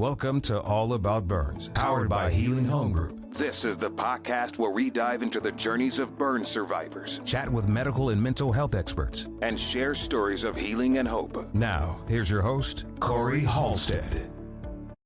Welcome to All About Burns, powered by Healing Home Group. This is the podcast where we dive into the journeys of burn survivors, Chat with medical and mental health experts, and share stories of healing and hope. Now, here's your host, Corey Halstead.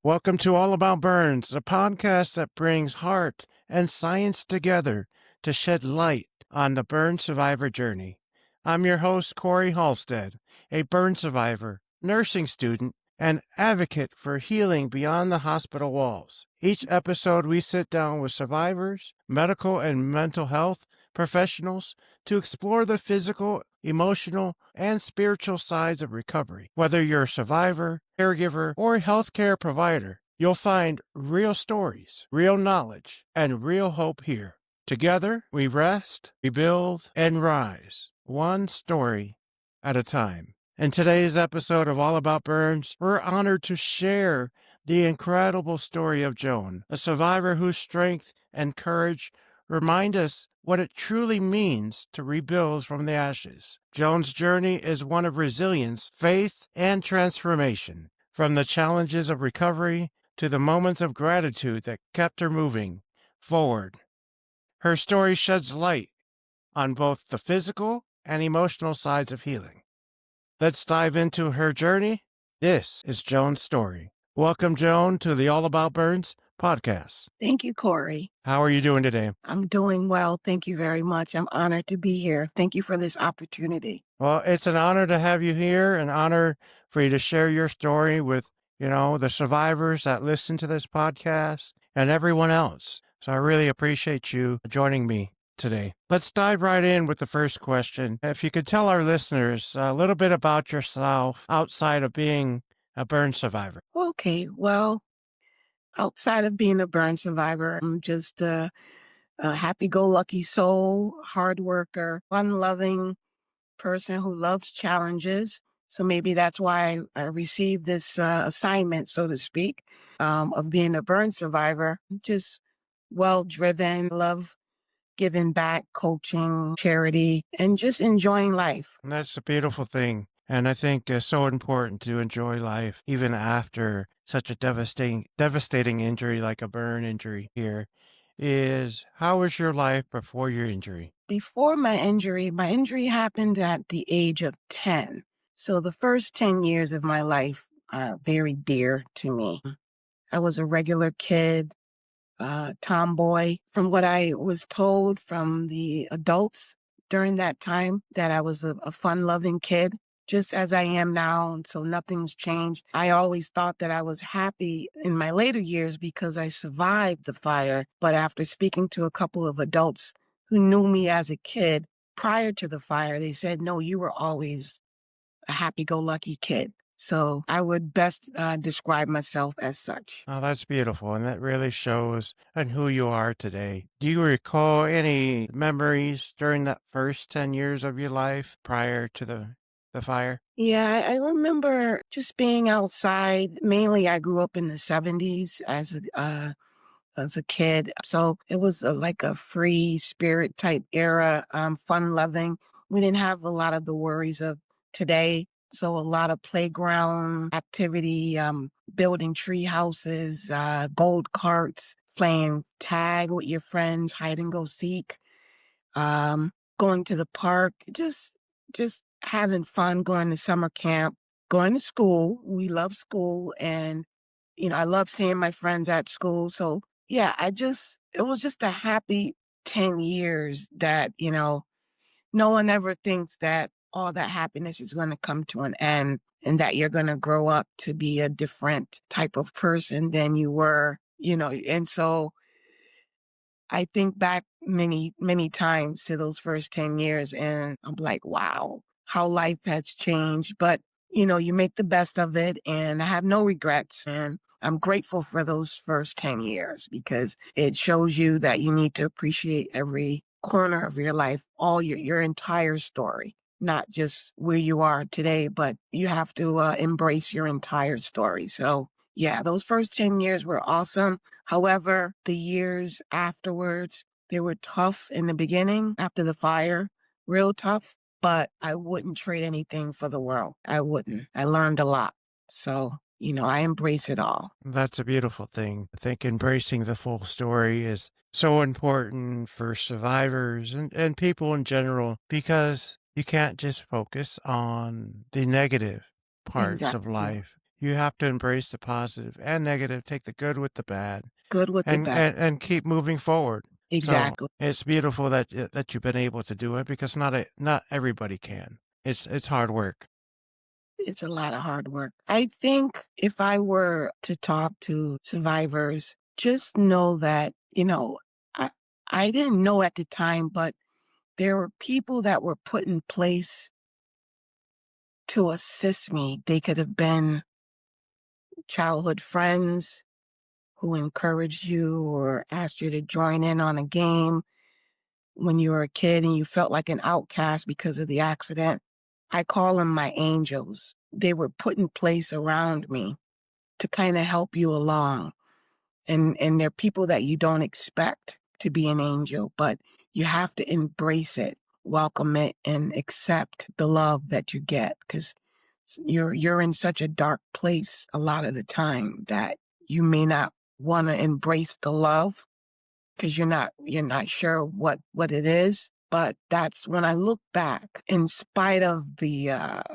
Welcome to All About Burns, a podcast that brings heart and science together to shed light on the burn survivor journey. I'm your host, Corey Halstead, a burn survivor, nursing student, and advocate for healing beyond the hospital walls. Each episode, we sit down with survivors, medical and mental health professionals to explore the physical, emotional, and spiritual sides of recovery. Whether you're a survivor, caregiver, or a healthcare provider, you'll find real stories, real knowledge, and real hope here. Together, we rest, rebuild, and rise, one story at a time. In today's episode of All About Burns, we're honored to share the incredible story of Joan, a survivor whose strength and courage remind us what it truly means to rebuild from the ashes. Joan's journey is one of resilience, faith, and transformation, from the challenges of recovery to the moments of gratitude that kept her moving forward. Her story sheds light on both the physical and emotional sides of healing. Let's dive into her journey. This is Joan's story. Welcome, Joan, to the All About Burns podcast. Thank you, Corey. How are you doing today? I'm doing well. Thank you very much. I'm honored to be here. Thank you for this opportunity. Well, it's an honor to have you here, an honor for you to share your story with, the survivors that listen to this podcast and everyone else. So I really appreciate you joining me today. Let's dive right in with the first question. If you could tell our listeners a little bit about yourself outside of being a burn survivor. Okay, well, outside of being a burn survivor, I'm just a happy-go-lucky soul, hard worker, fun-loving person who loves challenges. So maybe that's why I received this assignment, so to speak, of being a burn survivor. Just well-driven, love giving back, coaching, charity, and just enjoying life. And that's a beautiful thing. And I think it's so important to enjoy life even after such a devastating injury like a burn injury here. How was your life before your injury? Before my injury happened at the age of 10. So the first 10 years of my life are very dear to me. I was a regular kid, tomboy. From what I was told from the adults during that time, that I was a fun-loving kid, just as I am now, and so nothing's changed. I always thought that I was happy in my later years because I survived the fire, but after speaking to a couple of adults who knew me as a kid prior to the fire, they said, no, you were always a happy-go-lucky kid. So I would best describe myself as such. Oh, that's beautiful. And that really shows on who you are today. Do you recall any memories during that first 10 years of your life prior to the fire? Yeah, I remember just being outside. Mainly, I grew up in the 70s as a kid. So it was like a free spirit type era, fun-loving. We didn't have a lot of the worries of today. So a lot of playground activity, building tree houses, gold carts, playing tag with your friends, hide and go seek, going to the park, just having fun, going to summer camp, going to school. We love school, and I love seeing my friends at school. So yeah, it was just a happy 10 years that, no one ever thinks that all that happiness is going to come to an end and that you're going to grow up to be a different type of person than you were, and so I think back many, many times to those first 10 years and I'm like, wow, how life has changed. But, you make the best of it, and I have no regrets. And I'm grateful for those first 10 years because it shows you that you need to appreciate every corner of your life, all your entire story, not just where you are today, but you have to embrace your entire story. So yeah, those first 10 years were awesome. However, the years afterwards, they were tough in the beginning after the fire, real tough, but I wouldn't trade anything for the world. I wouldn't. I learned a lot. So I embrace it all. That's a beautiful thing. I think embracing the full story is so important for survivors and people in general because you can't just focus on the negative parts of Exactly. life. You have to embrace the positive and negative, take the good with the bad, Good with the bad. and keep moving forward. So Exactly. it's beautiful that you've been able to do it because not everybody can. It's hard work. It's a lot of hard work. I think if I were to talk to survivors, just know that, I, I didn't know at the time, but there were people that were put in place to assist me. They could have been childhood friends who encouraged you or asked you to join in on a game when you were a kid and you felt like an outcast because of the accident. I call them my angels. They were put in place around me to kind of help you along. And they're people that you don't expect to be an angel, but you have to embrace it, welcome it, and accept the love that you get because you're in such a dark place a lot of the time that you may not want to embrace the love because you're not sure what it is. But that's when I look back, in spite of the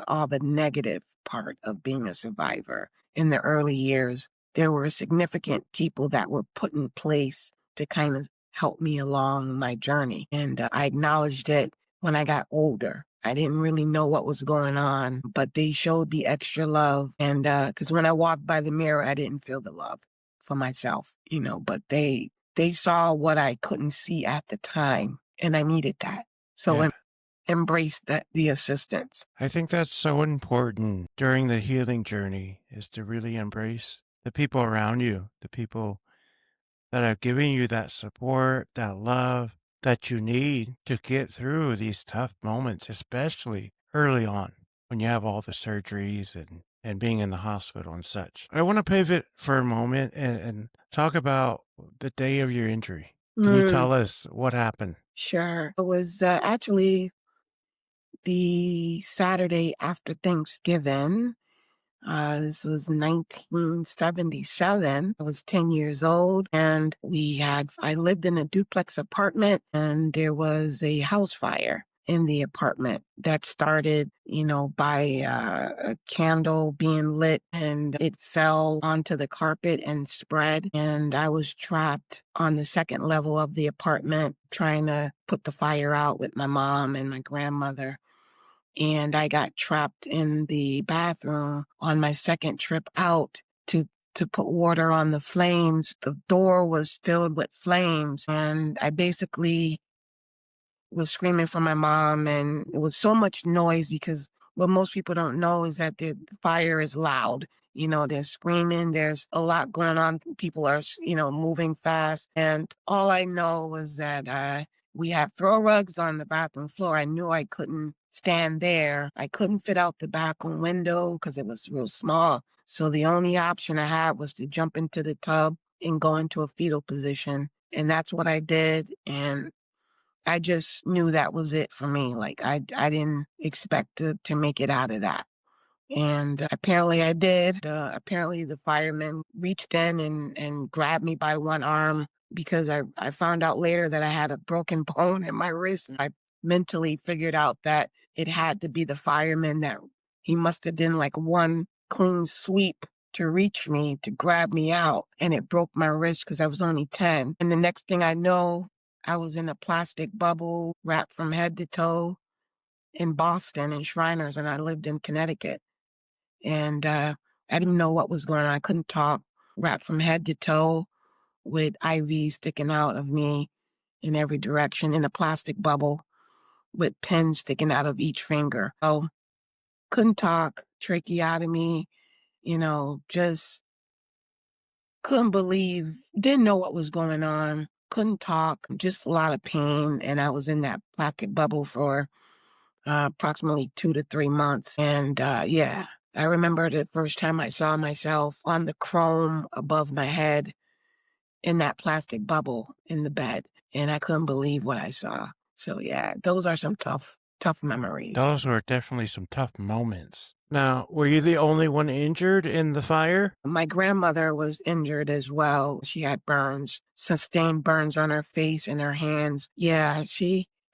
all the negative part of being a survivor in the early years, there were significant people that were put in place to kind of help me along my journey. And I acknowledged it when I got older. I didn't really know what was going on, but they showed me extra love. And because when I walked by the mirror, I didn't feel the love for myself, but they saw what I couldn't see at the time, and I needed that. So Yeah. embrace the assistance. I think that's so important during the healing journey is to really embrace the people around you, the people that are giving you that support, that love that you need to get through these tough moments, especially early on when you have all the surgeries and being in the hospital and such. I want to pivot for a moment and talk about the day of your injury. Can you Mm, tell us what happened? sure. It was actually the Saturday after Thanksgiving. This was 1977. I was 10 years old and I lived in a duplex apartment and there was a house fire in the apartment that started, by a candle being lit and it fell onto the carpet and spread. And I was trapped on the second level of the apartment trying to put the fire out with my mom and my grandmother, and I got trapped in the bathroom on my second trip out to put water on the flames. The door was filled with flames, and I basically was screaming for my mom, and it was so much noise because what most people don't know is that the fire is loud. They're screaming. There's a lot going on. People are, moving fast. And all I know was that we had throw rugs on the bathroom floor. I knew I couldn't stand there. I couldn't fit out the bathroom window because it was real small. So the only option I had was to jump into the tub and go into a fetal position. And that's what I did. And I just knew that was it for me. Like I didn't expect to make it out of that. And apparently I did. Apparently the fireman reached in and grabbed me by one arm because I found out later that I had a broken bone in my wrist. And I mentally figured out that it had to be the fireman, that he must have done like one clean sweep to reach me, to grab me out. And it broke my wrist because I was only 10. And the next thing I know, I was in a plastic bubble wrapped from head to toe in Boston in Shriners, and I lived in Connecticut. And I didn't know what was going on. I couldn't talk, wrapped from head to toe with IVs sticking out of me in every direction in a plastic bubble with pins sticking out of each finger. So couldn't talk, tracheotomy, just couldn't believe, didn't know what was going on, couldn't talk, just a lot of pain. And I was in that plastic bubble for approximately 2 to 3 months. And yeah, I remember the first time I saw myself on the chrome above my head in that plastic bubble in the bed. And I couldn't believe what I saw. So yeah, those are some tough memories. Those were definitely some tough moments. Now, were you the only one injured in the fire? My grandmother was injured as well. She had burns, sustained burns on her face and her hands. Yeah,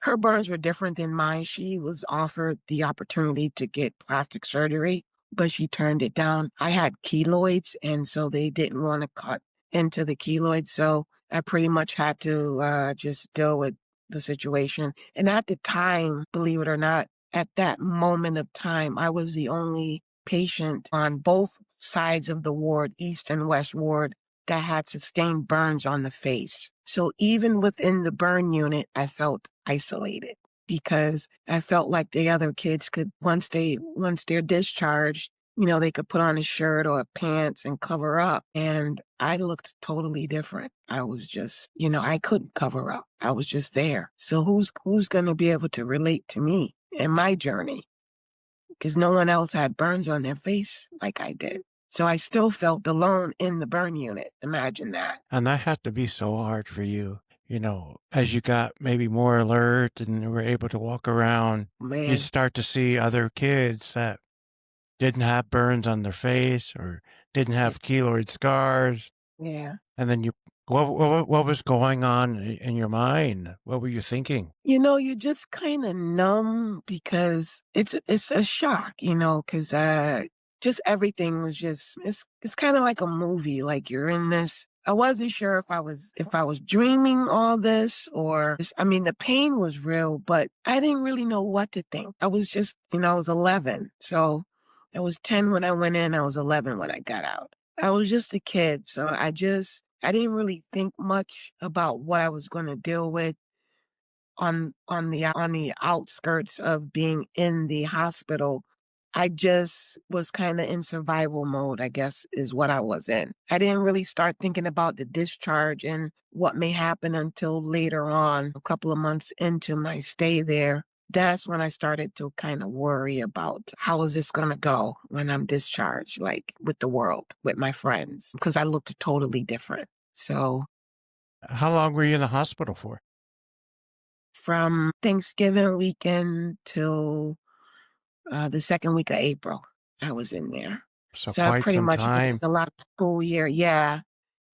her burns were different than mine. She was offered the opportunity to get plastic surgery, but she turned it down. I had keloids, and so they didn't want to cut into the keloids. So I pretty much had to just deal with the situation. And at the time, believe it or not, at that moment of time, I was the only patient on both sides of the ward, East and West Ward, that had sustained burns on the face. So even within the burn unit, I felt isolated because I felt like the other kids could, once they're discharged, they could put on a shirt or pants and cover up. And I looked totally different. I was just, I couldn't cover up. I was just there. So who's going to be able to relate to me in my journey? Because no one else had burns on their face like I did. So I still felt alone in the burn unit. Imagine that. And that had to be so hard for you. As you got maybe more alert and were able to walk around, you Man, start to see other kids that didn't have burns on their face or didn't have keloid scars. yeah. And then what was going on in your mind? What were you thinking? You just kind of numb because it's a shock, because just everything was it's kind of like a movie. Like you're in this. I wasn't sure if I was dreaming all this or I mean the pain was real, but I didn't really know what to think. I was just, I was 11. So I was 10 when I went in, I was 11 when I got out. I was just a kid, so I didn't really think much about what I was going to deal with on the outskirts of being in the hospital. I just was kind of in survival mode, I guess, is what I was in. I didn't really start thinking about the discharge and what may happen until later on, a couple of months into my stay there. That's when I started to kind of worry about how is this going to go when I'm discharged, like with the world, with my friends, because I looked totally different. So How long were you in the hospital for? from Thanksgiving weekend till the second week of April, I was in there. So So I quite pretty some much time. missed a lot of school year. Yeah.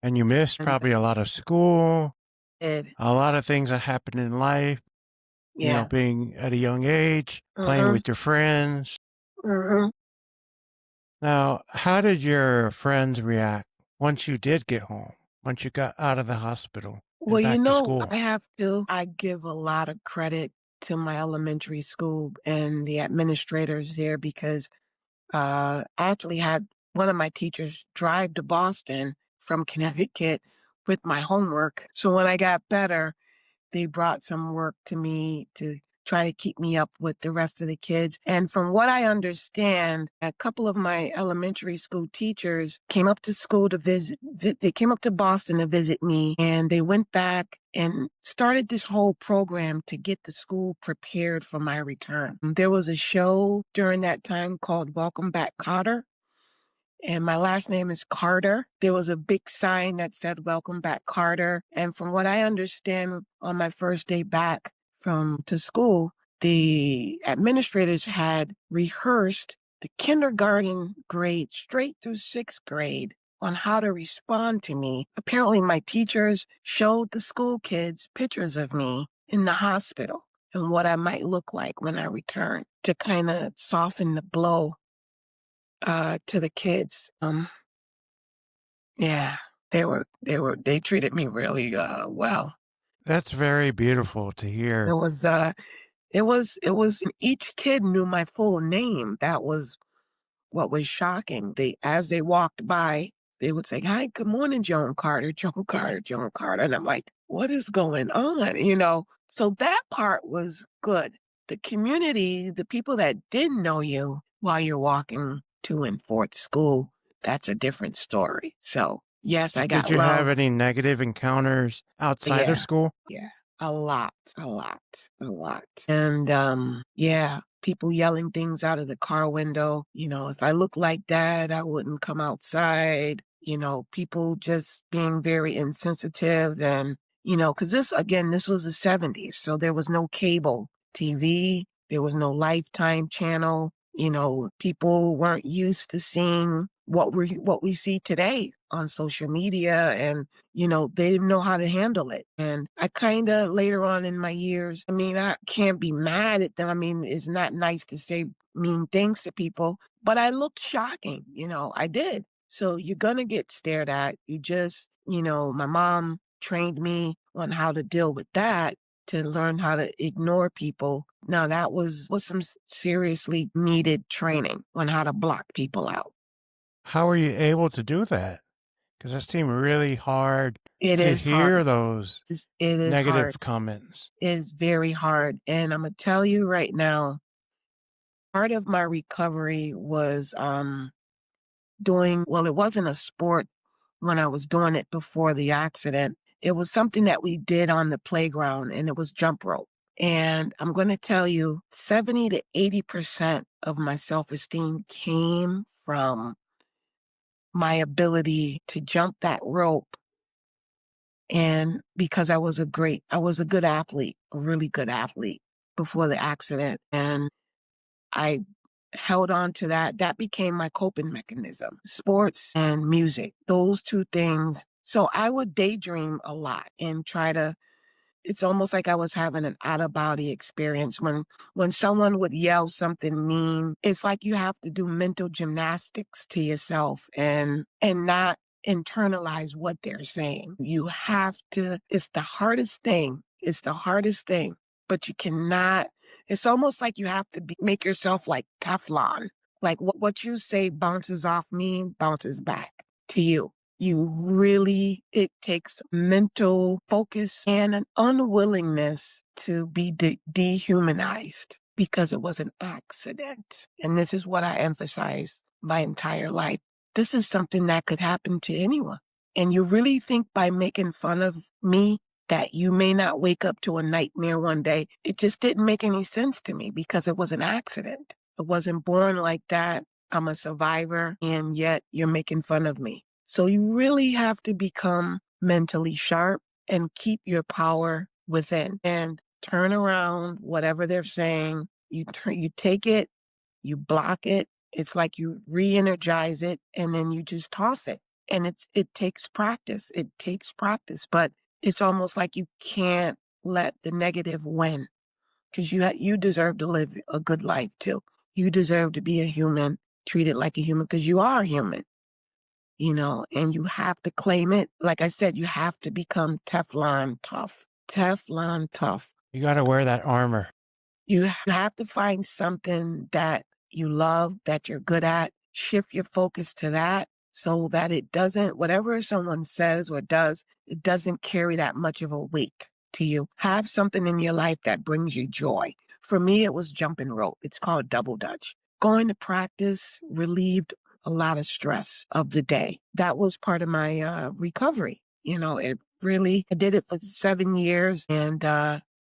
And you missed And probably a lot of school, it, a lot of things that happened in life, yeah. being at a young age, playing Mm-hmm. with your friends. Mm-hmm. Now, how did your friends react once you did get home, once you got out of the hospital and Well, back to school? I give a lot of credit to my elementary school and the administrators there because I actually had one of my teachers drive to Boston from Connecticut with my homework. So when I got better, they brought some work to me to try to keep me up with the rest of the kids. And from what I understand, a couple of my elementary school teachers came up to school to they came up to Boston to visit me, and they went back and started this whole program to get the school prepared for my return. There was a show during that time called Welcome Back, Carter. And my last name is Carter. There was a big sign that said, Welcome Back, Carter. And from what I understand, on my first day back to school, the administrators had rehearsed the kindergarten grade straight through sixth grade on how to respond to me. Apparently, my teachers showed the school kids pictures of me in the hospital and what I might look like when I return to kind of soften the blow to the kids. Yeah, they treated me really well. That's very beautiful to It hear. was each kid knew my full name. That was what was shocking. As they walked by, they would say, "Hi, good morning, Joan Carter, Joan Carter, Joan Carter." And I'm like, what is going on? So that part was good. The community, the people that didn't know you while you're walking to and forth school, that's a different story. So yes, I Did got you have love. any negative encounters outside of Yeah, school? yeah. A lot, a lot, a lot. And yeah, people yelling things out of the car window. If I looked like that, I wouldn't come outside. People just being very insensitive and, because this was the 70s. So there was no cable TV. There was no Lifetime channel. People weren't used to seeing what we see today on social media, and they didn't know how to handle it. And I kind of later on in my years, I can't be mad at them. It's not nice to say mean things to people, but I looked shocking. I did. So you're gonna get stared at. My mom trained me on how to deal with that, to learn how to ignore people. Now that was some seriously needed training on how to block people out. How were you able to do that? Because it seemed really hard It to is hard. hear those It is negative hard. comments. It is very hard. And I'm going to tell you right now, part of my recovery was it wasn't a sport when I was doing it before the accident. It was something that we did on the playground, and it was jump rope. And I'm going to tell you, 70 to 80% of my self-esteem came from my ability to jump that rope. And because I was a good athlete, a really good athlete before the accident. And I held on to that. That became my coping mechanism. Sports and music, those two things. So I would daydream a lot and it's almost like I was having an out of body experience. When someone would yell something mean, it's like you have to do mental gymnastics to yourself and not internalize what they're saying. You have to, it's the hardest thing. It's the hardest thing, but you cannot, it's almost like you have to make yourself like Teflon. Like what you say bounces off me, bounces back to you. It takes mental focus and an unwillingness to be dehumanized because it was an accident. And this is what I emphasize my entire life. This is something that could happen to anyone. And you really think by making fun of me that you may not wake up to a nightmare one day? It just didn't make any sense to me because it was an accident. I wasn't born like that. I'm a survivor, and yet you're making fun of me. So you really have to become mentally sharp and keep your power within and turn around whatever they're saying. You take it, you block it. It's like you re-energize it, and then you just toss it. And it takes practice. It takes practice, but it's almost like you can't let the negative win, because you deserve to live a good life too. You deserve to be a human, treated like a human, because you are human. And you have to claim it. Like I said, you have to become Teflon tough. Teflon tough. You got to wear that armor. You have to find something that you love, that you're good at. Shift your focus to that so that whatever someone says or does, it doesn't carry that much of a weight to you. Have something in your life that brings you joy. For me, it was jumping rope. It's called double dutch. Going to practice relieved a lot of stress of the day. That was part of my recovery. I did it for 7 years. And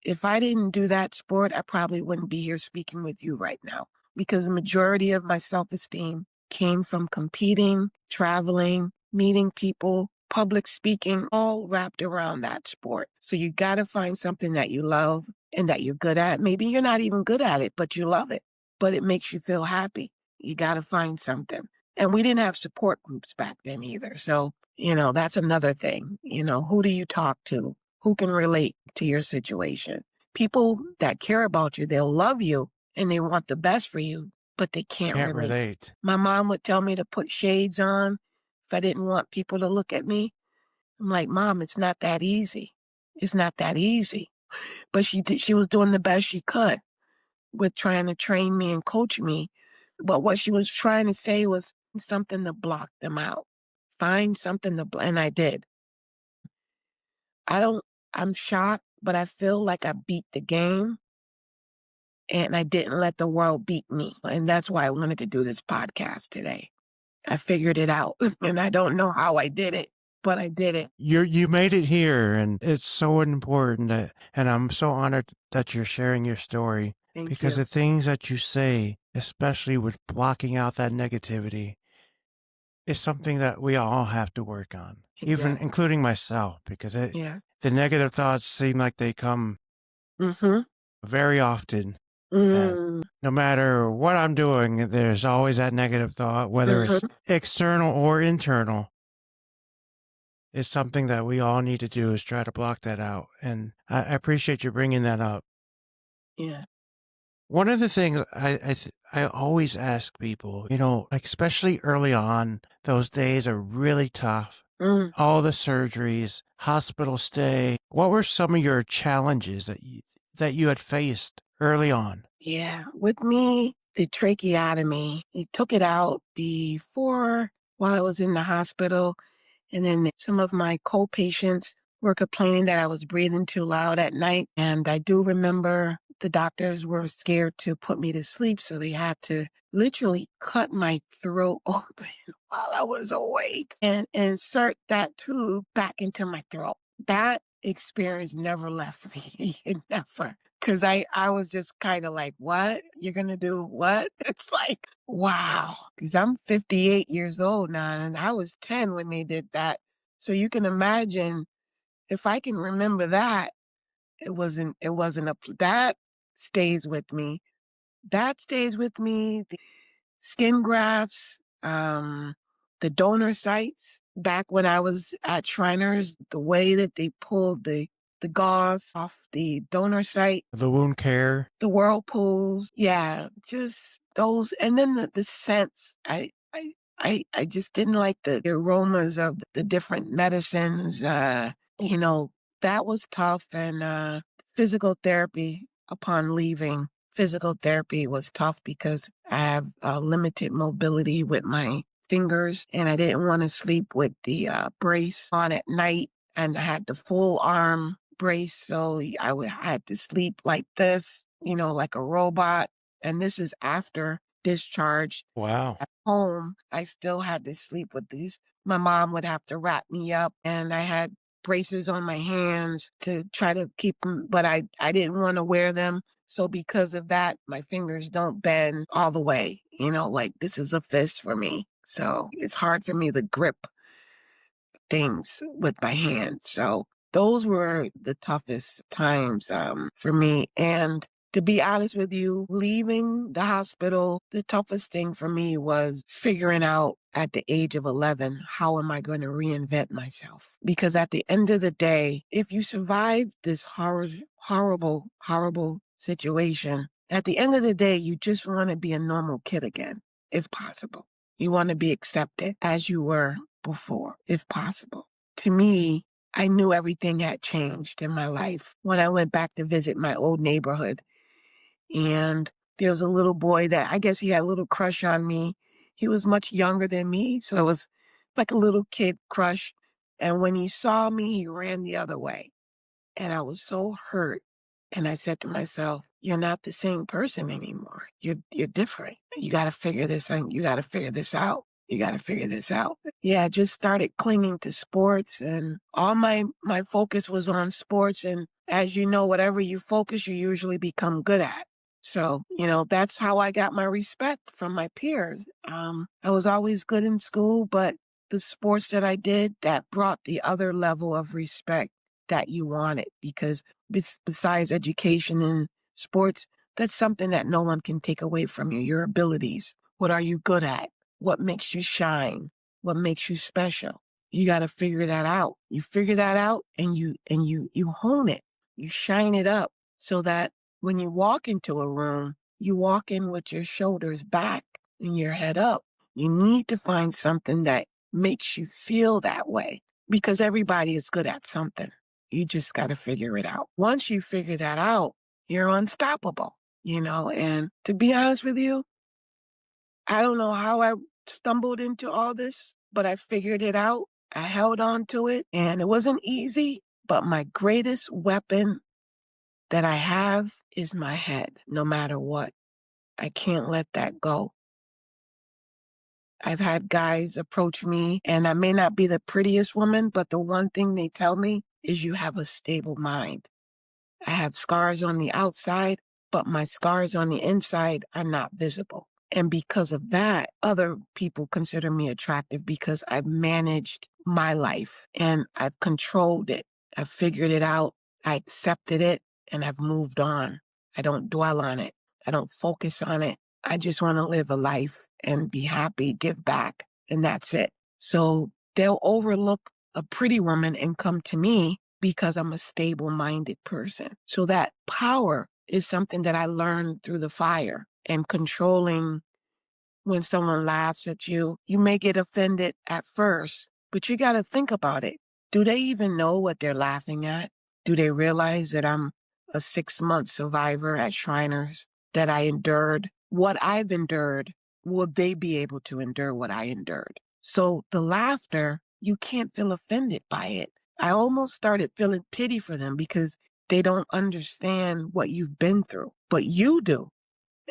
if I didn't do that sport, I probably wouldn't be here speaking with you right now, because the majority of my self-esteem came from competing, traveling, meeting people, public speaking, all wrapped around that sport. So you got to find something that you love and that you're good at. Maybe you're not even good at it, but you love it, but it makes you feel happy. You got to find something. And we didn't have support groups back then either. So, that's another thing. Who do you talk to? Who can relate to your situation? People that care about you, they'll love you and they want the best for you, but they can't relate. My mom would tell me to put shades on if I didn't want people to look at me. I'm like, Mom, it's not that easy. It's not that easy. But she was doing the best she could with trying to train me and coach me. But what she was trying to say was something to block them out. Find something and I did. I'm shocked, but I feel like I beat the game and I didn't let the world beat me. And that's why I wanted to do this podcast today. I figured it out and I don't know how I did it, but I did it. You made it here, and it's so important and I'm so honored that you're sharing your story. Because the things that you say, especially with blocking out that negativity, is something that we all have to work on, even including myself, because the negative thoughts seem like they come very often. And Mm. no matter what I'm doing, there's always that negative thought, whether it's external or internal. It's something that we all need to do is try to block that out. And I appreciate you bringing that up. Yeah. One of the things I always ask people, like especially early on, those days are really tough. Mm. All the surgeries, hospital stay. What were some of your challenges that you had faced early on? Yeah. With me, the tracheotomy, he took it out before while I was in the hospital. And then some of my co-patients were complaining that I was breathing too loud at night. And I do remember the doctors were scared to put me to sleep, so they had to literally cut my throat open while I was awake and insert that tube back into my throat. That experience never left me. Never. Because I was just kind of like, what? You're going to do what? It's like, wow. Because I'm 58 years old now, and I was 10 when they did that. So you can imagine if I can remember that, that stays with me. That stays with me. The skin grafts, the donor sites. Back when I was at Shriners, the way that they pulled the gauze off the donor site, The wound care. the whirlpools, yeah, just those, and then the scents. I just didn't like the aromas of the different medicines. That was tough, and physical therapy upon leaving. Physical therapy was tough because I have limited mobility with my fingers, and I didn't want to sleep with the brace on at night, and I had the full arm brace, so I had to sleep like this, like a robot. And this is after discharge. Wow. At home, I still had to sleep with these. My mom would have to wrap me up, and I had braces on my hands to try to keep them, but I didn't want to wear them. So because of that, my fingers don't bend all the way, like this is a fist for me. So it's hard for me to grip things with my hands. So those were the toughest times for me. And to be honest with you, leaving the hospital, the toughest thing for me was figuring out at the age of 11, how am I going to reinvent myself? Because at the end of the day, if you survive this horrible, horrible situation, at the end of the day, you just want to be a normal kid again, if possible. You want to be accepted as you were before, if possible. To me, I knew everything had changed in my life when I went back to visit my old neighborhood. And there was a little boy that I guess he had a little crush on me. He was much younger than me, so it was like a little kid crush. And when he saw me, he ran the other way. And I was so hurt. And I said to myself, you're not the same person anymore. You're different. You got to figure this out. You got to figure this out. You got to figure this out. Yeah, I just started clinging to sports, and all my focus was on sports. And as you know, whatever you focus, you usually become good at. So, that's how I got my respect from my peers. I was always good in school, but the sports that I did, that brought the other level of respect that you wanted, because besides education and sports, that's something that no one can take away from you. Your abilities. What are you good at? What makes you shine? What makes you special? You got to figure that out. You figure that out, and you hone it. You shine it up so that when you walk into a room, you walk in with your shoulders back and your head up. You need to find something that makes you feel that way, because everybody is good at something. You just got to figure it out. Once you figure that out, you're unstoppable, and to be honest with you, I don't know how I stumbled into all this, but I figured it out. I held on to it, and it wasn't easy, but my greatest weapon that I have is my head, no matter what. I can't let that go. I've had guys approach me, and I may not be the prettiest woman, but the one thing they tell me is you have a stable mind. I have scars on the outside, but my scars on the inside are not visible. And because of that, other people consider me attractive because I've managed my life and I've controlled it. I've figured it out. I accepted it, and I've moved on. I don't dwell on it. I don't focus on it. I just want to live a life and be happy, give back, and that's it. So they'll overlook a pretty woman and come to me because I'm a stable-minded person. So that power is something that I learned through the fire, and controlling when someone laughs at you. You may get offended at first, but you got to think about it. Do they even know what they're laughing at? Do they realize that I'm a 6-month survivor at Shriners, that I endured what I've endured? Will they be able to endure what I endured? So the laughter, you can't feel offended by it. I almost started feeling pity for them because they don't understand what you've been through, but you do.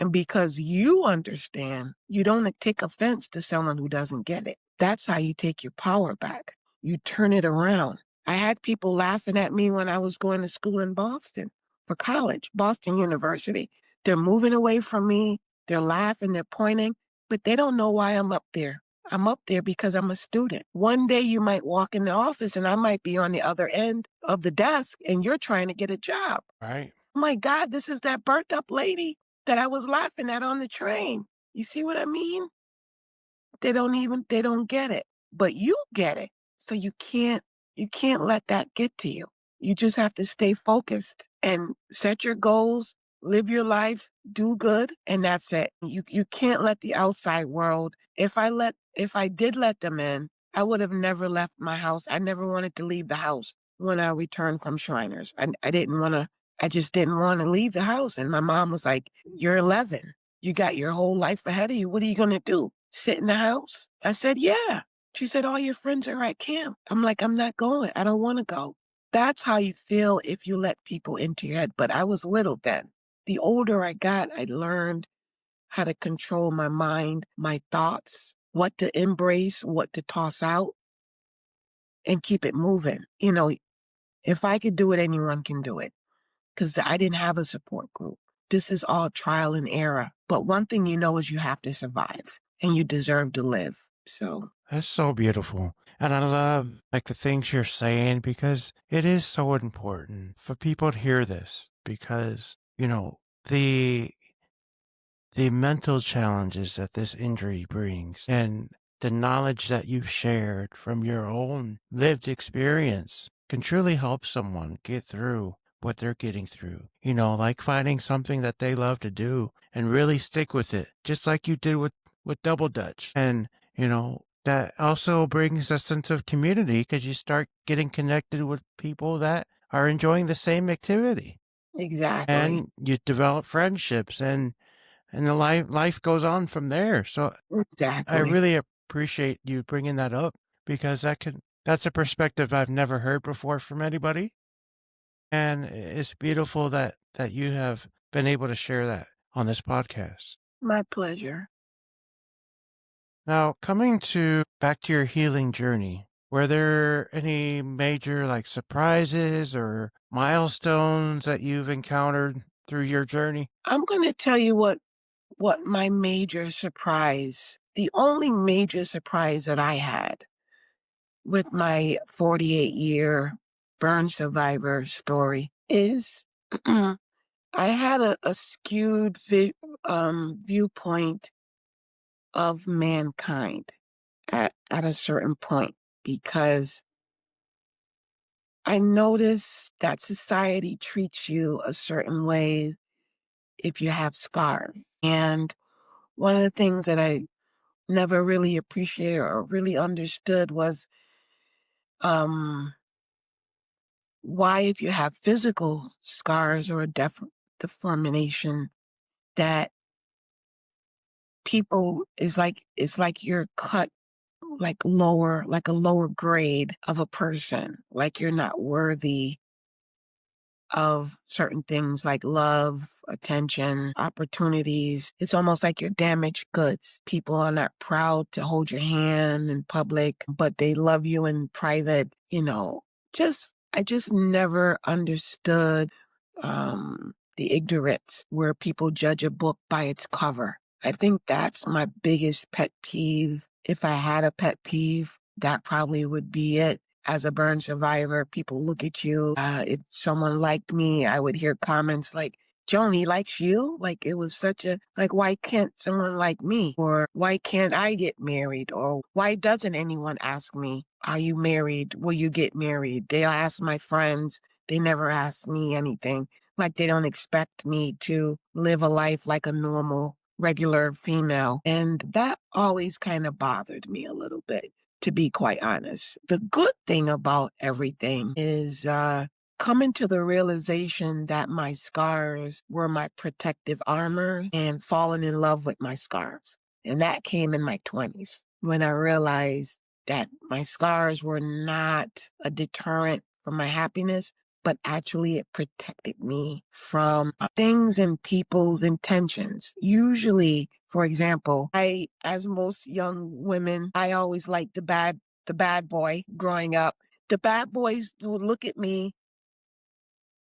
And because you understand, you don't take offense to someone who doesn't get it. That's how you take your power back. You turn it around. I had people laughing at me when I was going to school in Boston for college, Boston University. They're moving away from me. They're laughing, they're pointing, but they don't know why I'm up there. I'm up there because I'm a student. One day you might walk in the office and I might be on the other end of the desk and you're trying to get a job. Right. Oh my God, this is that burnt up lady that I was laughing at on the train. You see what I mean? They don't get it, but you get it. So you can't let that get to you. You just have to stay focused and set your goals, live your life, do good, and that's it. You can't let the outside world, if I did let them in, I would have never left my house. I never wanted to leave the house when I returned from Shriners. I just didn't want to leave the house. And my mom was like, "You're 11. You got your whole life ahead of you. What are you going to do? Sit in the house?" I said, "Yeah." She said, "All your friends are at camp." I'm like, "I'm not going. I don't want to go." That's how you feel if you let people into your head. But I was little then. The older I got, I learned how to control my mind, my thoughts, what to embrace, what to toss out, and keep it moving. If I could do it, anyone can do it, because I didn't have a support group. This is all trial and error. But one thing you know is you have to survive and you deserve to live. So That's so beautiful. And I love like the things you're saying because it is so important for people to hear this because, the mental challenges that this injury brings and the knowledge that you've shared from your own lived experience can truly help someone get through what they're getting through. Like finding something that they love to do and really stick with it, just like you did with Double Dutch. And, that also brings a sense of community because you start getting connected with people that are enjoying the same activity. exactly. And you develop friendships and the life goes on from there. So I Exactly. really appreciate you bringing that up because that's a perspective I've never heard before from anybody. And it's beautiful that you have been able to share that on this podcast. My pleasure. Now, coming back to your healing journey, were there any major like surprises or milestones that you've encountered through your journey? I'm going to tell you what my major surprise, the only major surprise that I had with my 48-year burn survivor story is I had a skewed viewpoint of mankind at a certain point, because I noticed that society treats you a certain way if you have scars. And one of the things that I never really appreciated or really understood was why, if you have physical scars or a deformation, that people it's like you're cut like a lower grade of a person, like you're not worthy of certain things like love, attention, opportunities. It's almost like you're damaged goods. People are not proud to hold your hand in public, but they love you in private. I just never understood the ignorance where people judge a book by its cover. I think that's my biggest pet peeve. If I had a pet peeve, that probably would be it. As a burn survivor, people look at you. If someone liked me, I would hear comments like, Joan, he likes you? Like, it was such a, like, why can't someone like me? Or why can't I get married? Or why doesn't anyone ask me, are you married? Will you get married? They'll ask my friends. They never ask me anything. Like, they don't expect me to live a life like a normal, regular female. And that always kind of bothered me a little bit, to be quite honest. The good thing about everything is, coming to the realization that my scars were my protective armor and falling in love with my scars. And that came in my 20s when I realized that my scars were not a deterrent for my happiness, but actually it protected me from things and people's intentions. Usually, for example, as most young women, I always liked the bad boy growing up. The bad boys would look at me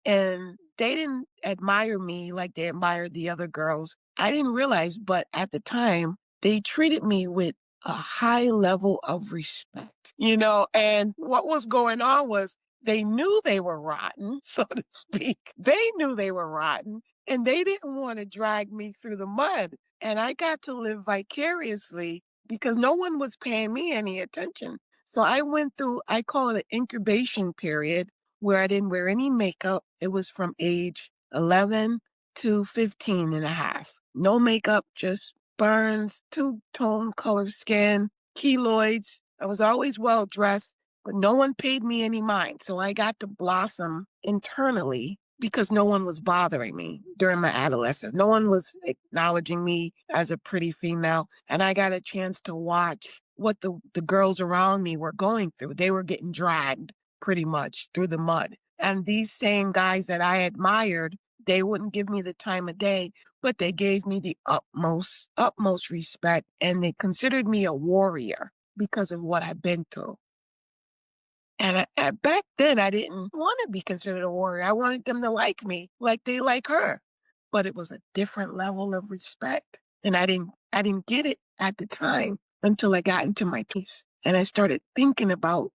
and they didn't admire me like they admired the other girls. I didn't realize, but at the time, they treated me with a high level of respect, and what was going on was they knew they were rotten, so to speak. They knew they were rotten and they didn't want to drag me through the mud. And I got to live vicariously because no one was paying me any attention. So I went through, I call it an incubation period where I didn't wear any makeup. It was from age 11 to 15 and a half. No makeup, just burns, two-tone color skin, keloids. I was always well dressed, but no one paid me any mind. So I got to blossom internally because no one was bothering me during my adolescence. No one was acknowledging me as a pretty female. And I got a chance to watch what the girls around me were going through. They were getting dragged pretty much through the mud. And these same guys that I admired, they wouldn't give me the time of day, but they gave me the utmost respect. And they considered me a warrior because of what I've been through. And back then, I didn't want to be considered a warrior. I wanted them to like me like they like her. But it was a different level of respect. And I didn't get it at the time until I got into my teens. And I started thinking about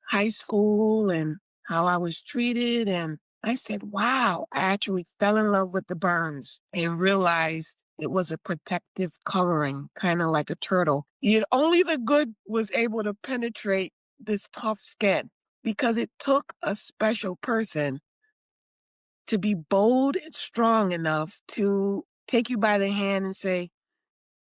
high school and how I was treated. And I said, wow, I actually fell in love with the burns and realized it was a protective covering, kind of like a turtle. Only the good was able to penetrate this tough skin because it took a special person to be bold and strong enough to take you by the hand and say,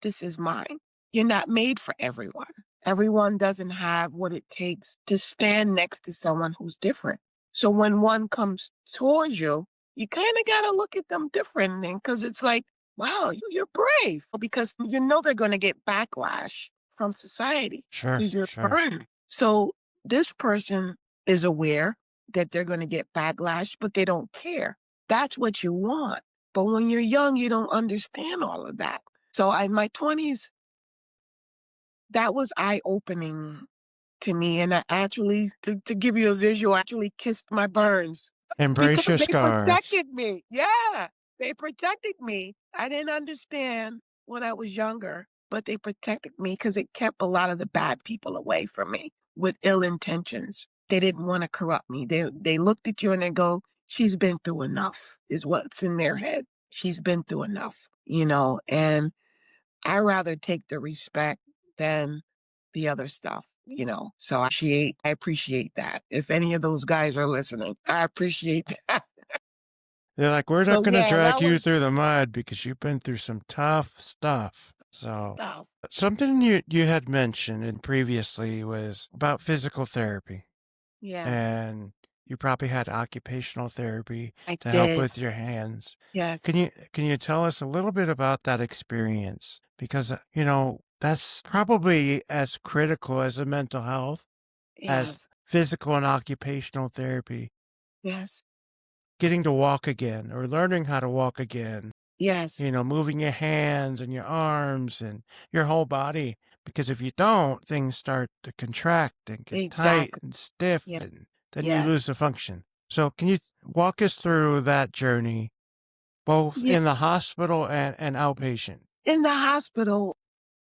this is mine. You're not made for everyone. Everyone doesn't have what it takes to stand next to someone who's different. So when one comes towards you, you kind of got to look at them differently because it's like, wow, you're brave because they're going to get backlash from society Sure, because you're sure. burned. So this person is aware that they're going to get backlash, but they don't care. That's what you want. But when you're young, you don't understand all of that. So in my 20s, that was eye-opening to me. And I actually, to give you a visual, I actually kissed my burns Embrace because your they scars. protected me. Yeah, they protected me. I didn't understand when I was younger, but they protected me because it kept a lot of the bad people away from me with ill intentions. They didn't want to corrupt me. They looked at you and they go, she's been through enough, is what's in their head. She's been through enough, and I rather take the respect than the other stuff. So I appreciate that. If any of those guys are listening, I appreciate that. They're like, we're not So going to yeah, drag that you was through the mud because you've been through some tough stuff. So stuff. something you had mentioned and previously was about physical therapy. Yes, And you probably had occupational therapy I to help did. with your hands. Yes, Can you tell us a little bit about that experience? Because that's probably as critical as a mental health as yes, physical and occupational therapy. yes, Getting to walk again or learning how to walk again, yes, moving your hands and your arms and your whole body. Because if you don't, things start to contract and get tight exactly. and stiff, Yeah, and then you lose yes, the function. So, can you walk us through that journey, both yeah. in the hospital and outpatient? In the hospital,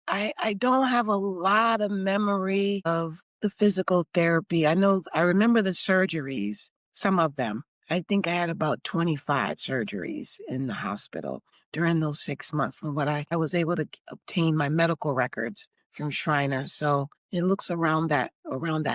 I don't have a lot of memory of the physical therapy. I remember the surgeries, some of them. I think I had about 25 surgeries in the hospital during those 6 months from what I was able to obtain my medical records from Shriner. So it looks around that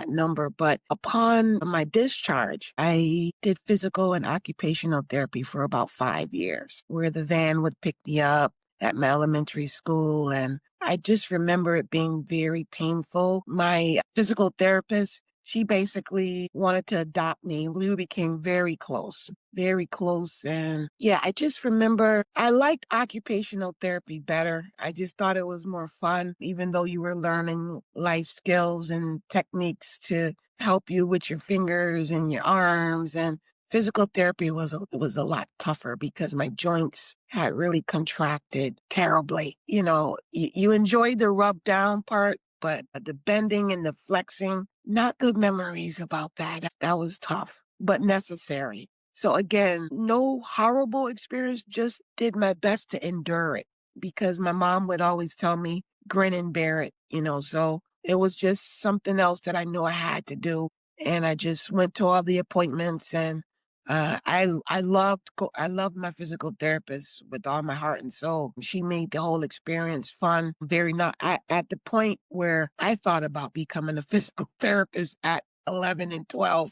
number. But upon my discharge, I did physical and occupational therapy for about 5 years, where the van would pick me up at my elementary school. And I just remember it being very painful. My physical therapist, she basically wanted to adopt me. We became very close, very close. And yeah, I just remember I liked occupational therapy better. I just thought it was more fun, even though you were learning life skills and techniques to help you with your fingers and your arms. And physical therapy was a lot tougher because my joints had really contracted terribly. You enjoy the rub down part, but the bending and the flexing, not good memories about that. That was tough, but necessary. So again, no horrible experience, just did my best to endure it because my mom would always tell me, grin and bear it. So it was just something else that I knew I had to do. And I just went to all the appointments and I loved my physical therapist with all my heart and soul. She made the whole experience fun, very not at the point where I thought about becoming a physical therapist at 11 and 12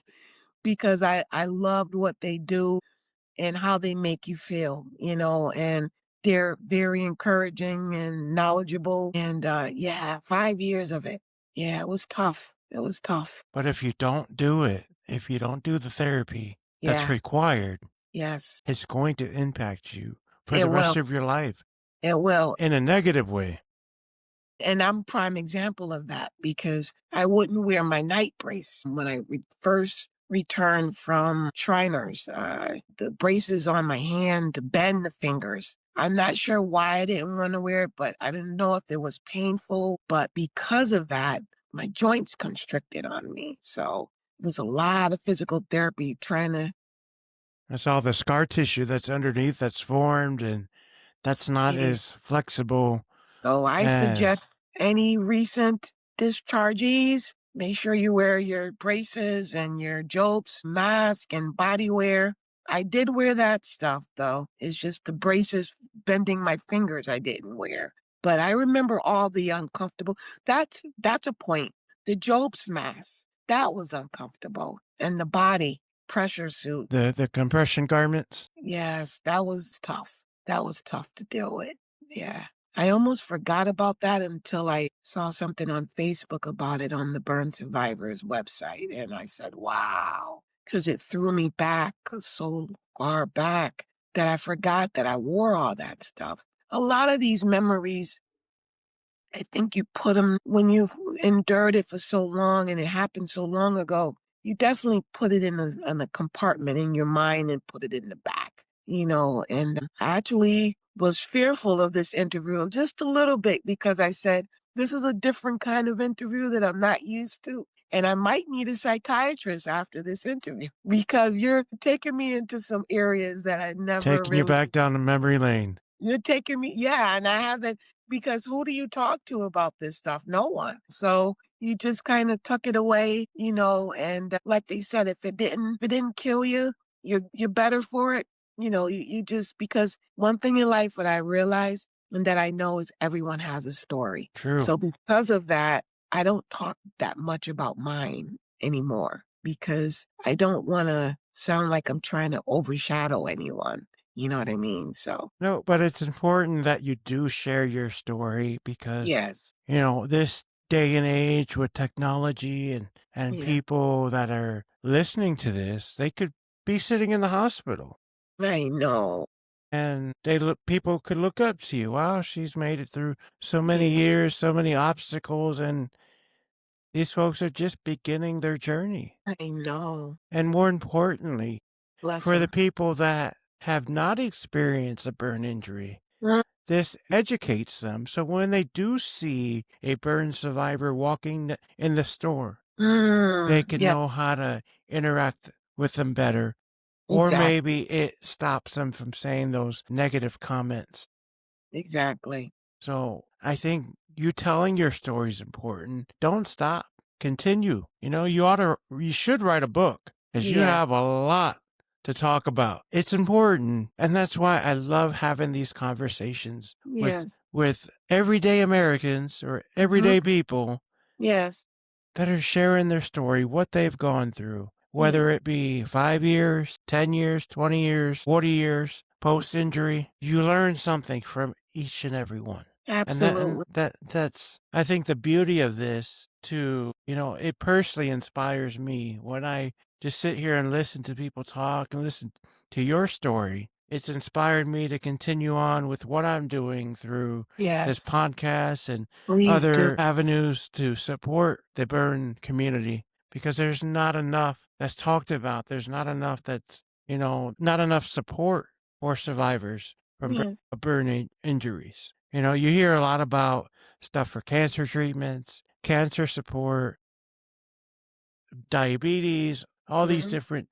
because I loved what they do and how they make you feel, and they're very encouraging and knowledgeable. And yeah, 5 years of it. Yeah, it was tough. It was tough. But if you don't do it, if you don't do the therapy that's Yeah. required, Yes. it's going to impact you for It the rest will. of your life It will. in a negative way. And I'm prime example of that because I wouldn't wear my night brace when I first returned from Shriners. The braces on my hand to bend the fingers. I'm not sure why I didn't want to wear it, but I didn't know if it was painful. But because of that, my joints constricted on me. So it was a lot of physical therapy trying to. That's all the scar tissue that's underneath that's formed and that's not as flexible So I as. suggest any recent dischargees, make sure you wear your braces and your jopes, mask, and body wear. I did wear that stuff though. It's just the braces bending my fingers I didn't wear. But I remember all the uncomfortable. That's a point. The jopes mask, that was uncomfortable. And the body pressure suit. The compression garments. Yes, that was tough. That was tough to deal with. Yeah. I almost forgot about that until I saw something on Facebook about it on the burn survivors website. And I said, wow, because it threw me back so far back that I forgot that I wore all that stuff. A lot of these memories, I think you put them when you've endured it for so long and it happened so long ago. You definitely put it in a compartment in your mind and put it in the back. And I actually was fearful of this interview just a little bit because I said, this is a different kind of interview that I'm not used to. And I might need a psychiatrist after this interview because you're taking me into some areas that I never Taking you really. back down the memory lane. You're taking me, yeah, and I haven't, because who do you talk to about this stuff? No one. So you just kind of tuck it away, and like they said, if it didn't kill you, you're better for it. You just, because one thing in life what I realized and that I know is everyone has a story. True. So because of that, I don't talk that much about mine anymore because I don't want to sound like I'm trying to overshadow anyone. You know what I mean? So, No, but it's important that you do share your story because, yes. this day and age with technology and Yeah. people that are listening to this, they could be sitting in the hospital I know. and people could look up to you. Wow, she's made it through so many Yeah. years, so many obstacles, and these folks are just beginning their journey. I know. And more importantly, Bless for the them. people that have not experienced a burn injury, this educates them. So when they do see a burn survivor walking in the store, they can Yeah, know how to interact with them better. Or exactly. maybe it stops them from saying those negative comments. Exactly. So I think you telling your story is important. Don't stop. Continue. You should write a book because you Yeah. have a lot to talk about. It's important. And that's why I love having these conversations Yes. with everyday Americans or everyday people Yes. that are sharing their story, what they've gone through, Yeah. whether it be 5 years, 10 years, 20 years, 40 years post injury. You learn something from each and every one. Absolutely. That's I think the beauty of this too, it personally inspires me when I just sit here and listen to people talk and listen to your story. It's inspired me to continue on with what I'm doing through this Yes. podcast and Please do. other avenues to support the burn community, because there's not enough that's talked about. There's not enough not enough support for survivors from Yeah. burn injuries. You hear a lot about stuff for cancer treatments, cancer support, diabetes, all these Mhm. different,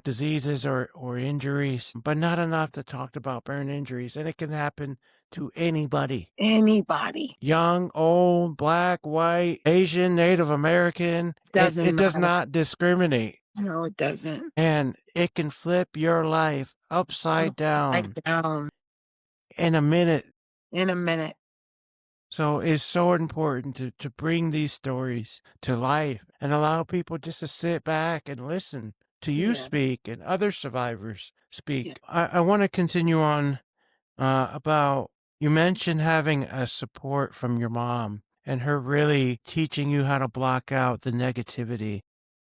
diseases or injuries, but not enough to talk about burn injuries. And it can happen to anybody. Anybody. Young, old, black, white, Asian, Native American. Doesn't It does matter. not discriminate. No, it doesn't. And it can flip your life upside Upside down down in a minute. in a minute. So it's so important to bring these stories to life and allow people just to sit back and listen to you Yeah. speak and other survivors speak. Yeah. I want to continue on about, you mentioned having a support from your mom and her really teaching you how to block out the negativity.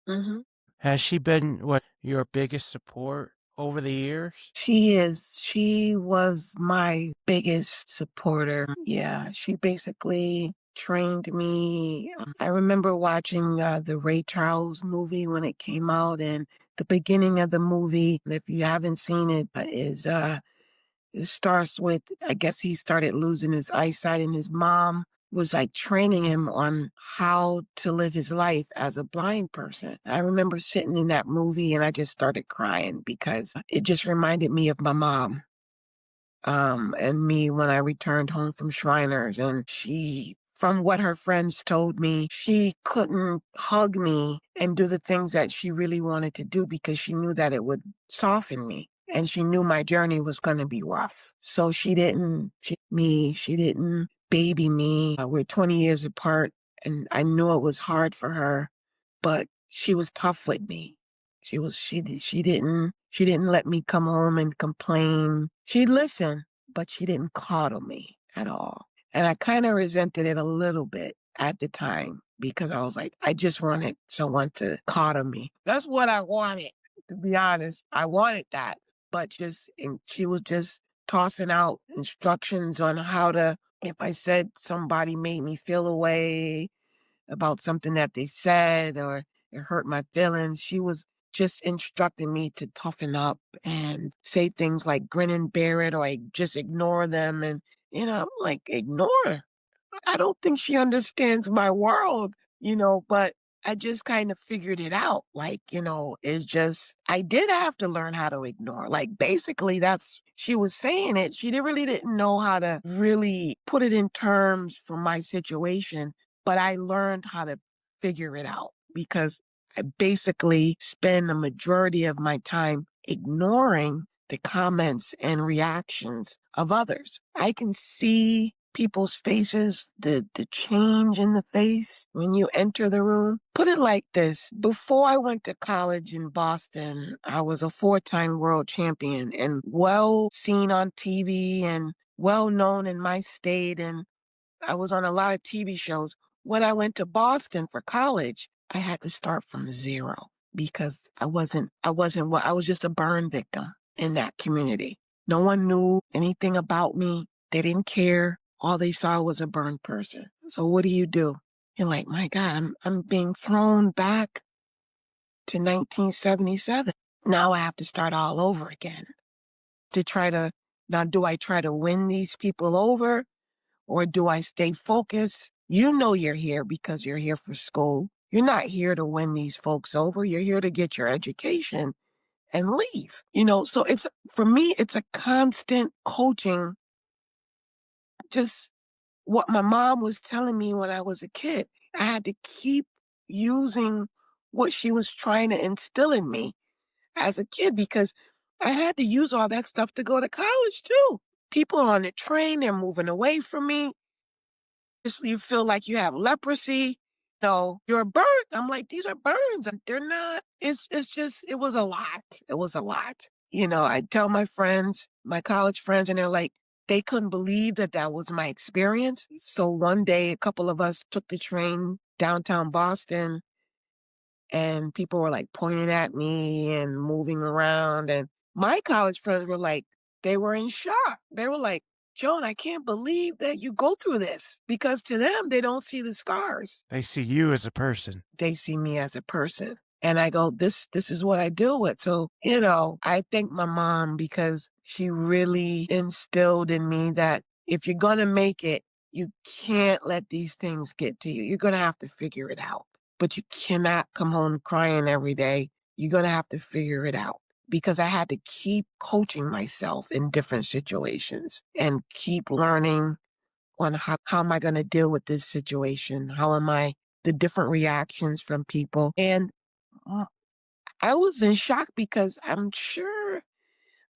hmm Has she been your biggest support over the years? She is. She was my biggest supporter. Yeah. She basically trained me. I remember watching the Ray Charles movie when it came out, and the beginning of the movie, if you haven't seen it, it starts with, I guess he started losing his eyesight, and his mom was like training him on how to live his life as a blind person. I remember sitting in that movie and I just started crying because it just reminded me of my mom. And me when I returned home from Shriners. And from what her friends told me, she couldn't hug me and do the things that she really wanted to do because she knew that it would soften me. And she knew my journey was going to be rough. So she didn't baby me. We're 20 years apart and I knew it was hard for her, but she was tough with me. She didn't let me come home and complain. She'd listen, but she didn't coddle me at all. And I kind of resented it a little bit at the time because I was like, I just wanted someone to coddle me. That's what I wanted, to be honest. I wanted that. And she was just tossing out instructions on how to, if I said somebody made me feel a way about something that they said or it hurt my feelings, she was just instructing me to toughen up and say things like grin and bear it, or I just ignore them. And, I'm like, ignore? I don't think she understands my world, but I just kind of figured it out. Like, it's just, I did have to learn how to ignore. Like, basically, she was saying it. She really didn't know how to really put it in terms for my situation, but I learned how to figure it out because I basically spend the majority of my time ignoring the comments and reactions of others. I can see people's faces, the change in the face when you enter the room. Put it like this. Before I went to college in Boston, I was a 4-time world champion and well seen on TV and well known in my state. And I was on a lot of TV shows. When I went to Boston for college, I had to start from zero because I was just a burn victim in that community. No one knew anything about me. They didn't care. All they saw was a burned person. So what do? You're like, my God, I'm being thrown back to 1977. Now I have to start all over again now do I try to win these people over? Or do I stay focused? You know you're here because you're here for school. You're not here to win these folks over. You're here to get your education and leave. So for me, it's a constant coaching, just what my mom was telling me when I was a kid. I had to keep using what she was trying to instill in me. as a kid because I had to use all that stuff to go to college too. People are on the train, they're moving away from me. You feel like you have leprosy. No, you're burnt. I'm like, these are burns. And they're not. It's just, it was a lot. It was a lot. I tell my friends, my college friends, and they're like, they couldn't believe that that was my experience. So one day, a couple of us took the train downtown Boston and people were like pointing at me and moving around. And my college friends were like, they were in shock. They were like, Joan, I can't believe that you go through this because to them, they don't see the scars. They see you as a person. They see me as a person. And I go, this is what I deal with. So, I thank my mom because she really instilled in me that if you're going to make it, you can't let these things get to you. You're going to have to figure it out. But you cannot come home crying every day. You're going to have to figure it out because I had to keep coaching myself in different situations and keep learning on how am I going to deal with this situation? How am I, the different reactions from people. And I was in shock because I'm sure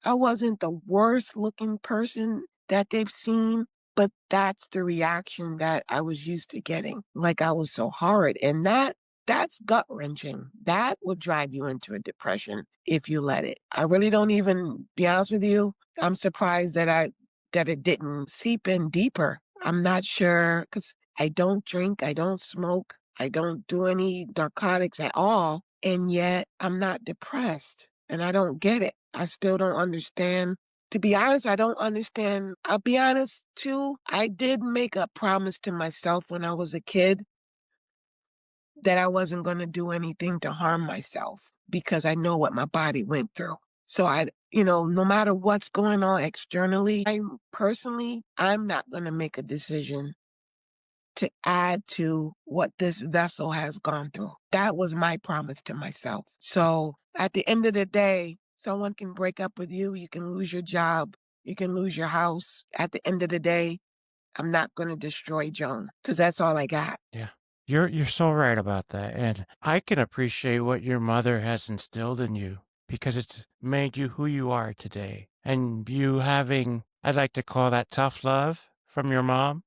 I wasn't the worst looking person that they've seen, but that's the reaction that I was used to getting. Like I was so horrid. And that's gut wrenching. That will drive you into a depression if you let it. I really don't even, be honest with you, I'm surprised that it didn't seep in deeper. I'm not sure because I don't drink, I don't smoke, I don't do any narcotics at all. And yet I'm not depressed and I don't get it. I still don't understand. To be honest, I don't understand. I'll be honest too. I did make a promise to myself when I was a kid that I wasn't going to do anything to harm myself because I know what my body went through. So no matter what's going on externally, I'm not going to make a decision to add to what this vessel has gone through. That was my promise to myself. So at the end of the day, someone can break up with you. You can lose your job. You can lose your house. At the end of the day, I'm not going to destroy Joan because that's all I got. Yeah. You're so right about that. And I can appreciate what your mother has instilled in you because it's made you who you are today. And you having, I'd like to call that tough love from your mom.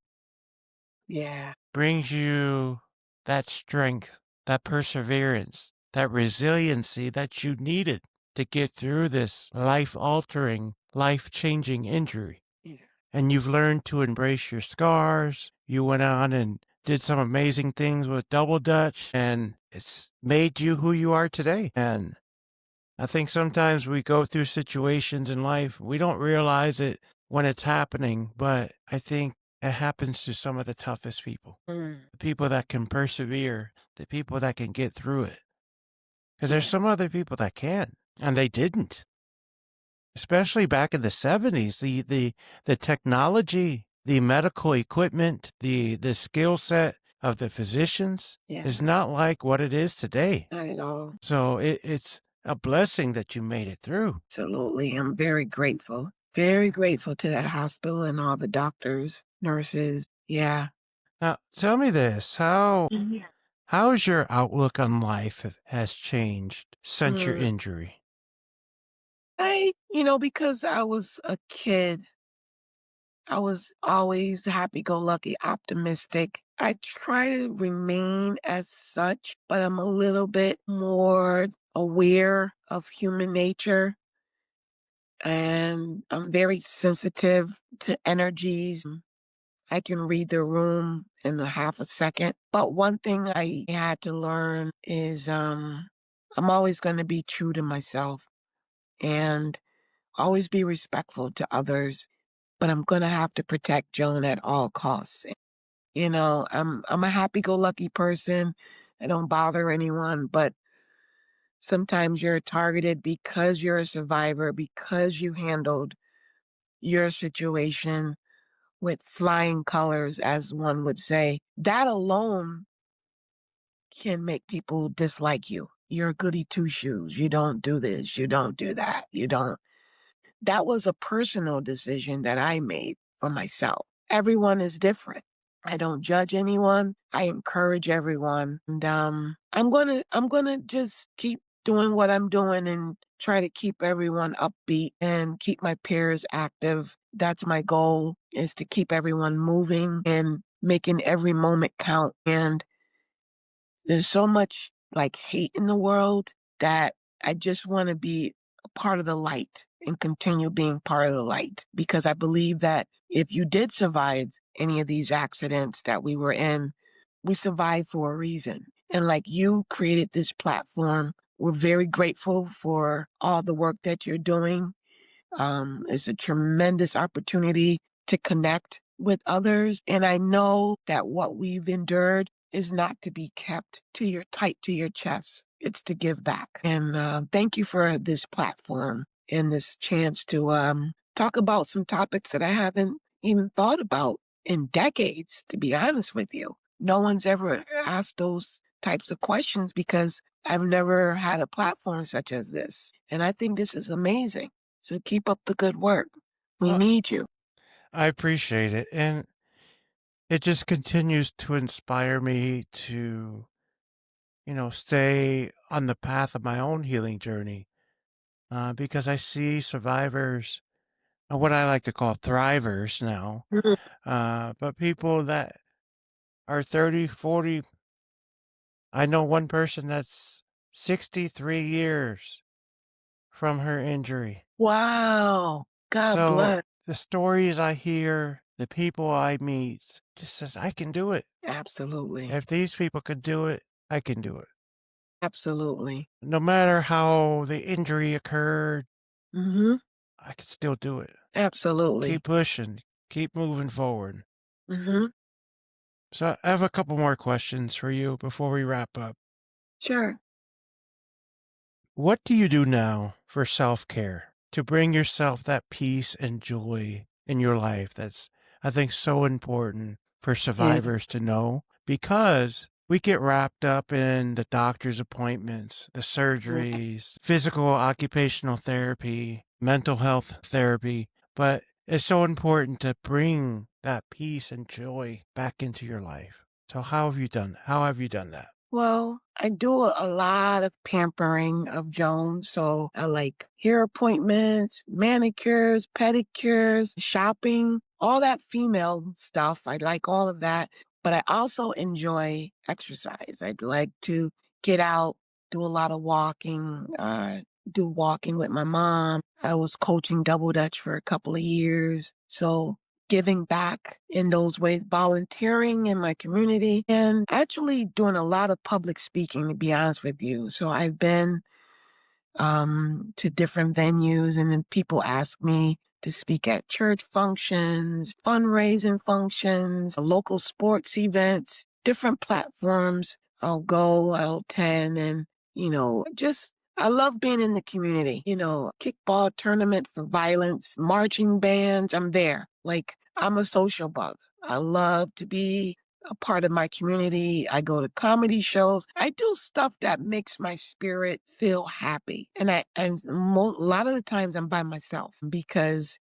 Yeah. Brings you that strength, that perseverance, that resiliency that you needed to get through this life-altering, life-changing injury. Yeah. And you've learned to embrace your scars. You went on and did some amazing things with Double Dutch, and it's made you who you are today. And I think sometimes we go through situations in life, we don't realize it when it's happening, but I think it happens to some of the toughest people. The people that can persevere, the people that can get through it. Because there's some other people that can, and they didn't. Especially back in the 70s, the technology, the medical equipment, the skill set of the physicians is not like what it is today. Not at all. So it's a blessing that you made it through. Absolutely. I'm very grateful. Very grateful to that hospital and all the doctors, nurses. Yeah. Now, tell me this, how has your outlook on life has changed since your injury? Because I was a kid, I was always happy-go-lucky, optimistic. I try to remain as such, but I'm a little bit more aware of human nature. And I'm very sensitive to energies. I can read the room in a half a second. But one thing I had to learn is I'm always going to be true to myself and always be respectful to others. But I'm going to have to protect Joan at all costs. I'm a happy-go-lucky person. I don't bother anyone, but sometimes you're targeted because you're a survivor, because you handled your situation with flying colors, as one would say. That alone can make people dislike you. You're a goody two-shoes. You don't do this. You don't do that. You don't. That was a personal decision that I made for myself. Everyone is different. I don't judge anyone. I encourage everyone. And I'm gonna just keep doing what I'm doing and try to keep everyone upbeat and keep my peers active. That's my goal, is to keep everyone moving and making every moment count. And there's so much like hate in the world that I just want to be a part of the light and continue being part of the light, because I believe that if you did survive any of these accidents that we were in, we survived for a reason. And like, you created this platform. We're very grateful for all the work that you're doing. It's a tremendous opportunity to connect with others. And I know that what we've endured is not to be kept tight to your chest. It's to give back. And thank you for this platform and this chance to talk about some topics that I haven't even thought about in decades, to be honest with you. No one's ever asked those types of questions because I've never had a platform such as this. And I think this is amazing. So keep up the good work. We Well, need you. I appreciate it. And it just continues to inspire me to, stay on the path of my own healing journey, because I see survivors, what I like to call thrivers now, Mhm. but people that are 30, 40. I know one person that's 63 years from her injury. Wow. God So bless. the stories I hear, the people I meet, just says, I can do it. Absolutely. If these people could do it, I can do it. Absolutely. No matter how the injury occurred, Mm-hmm. I can still do it. Absolutely. Keep pushing, keep moving forward. Mm-hmm. So I have a couple more questions for you before we wrap up. Sure. What do you do now for self care to bring yourself that peace and joy in your life? That's, I think, so important for Yeah. survivors to know, because we get wrapped up in the doctor's appointments, the surgeries, physical occupational therapy, mental health therapy, but it's so important to bring that peace and joy back into your life. So how have you done that? Well, I do a lot of pampering of Joan. So I like hair appointments, manicures, pedicures, shopping, all that female stuff. I like all of that. But I also enjoy exercise. I'd like to get out, do a lot of walking, do walking with my mom. I was coaching double dutch for a couple of years. So giving back in those ways, volunteering in my community, and actually doing a lot of public speaking, to be honest with you. So I've been to different venues, and then people ask me to speak at church functions, fundraising functions, local sports events, different platforms. I'll attend, and, just, I love being in the community, kickball tournament for violence, marching bands. I'm there. Like, I'm a social bug. I love to be a part of my community. I go to comedy shows. I do stuff that makes my spirit feel happy. A lot of the times I'm by myself because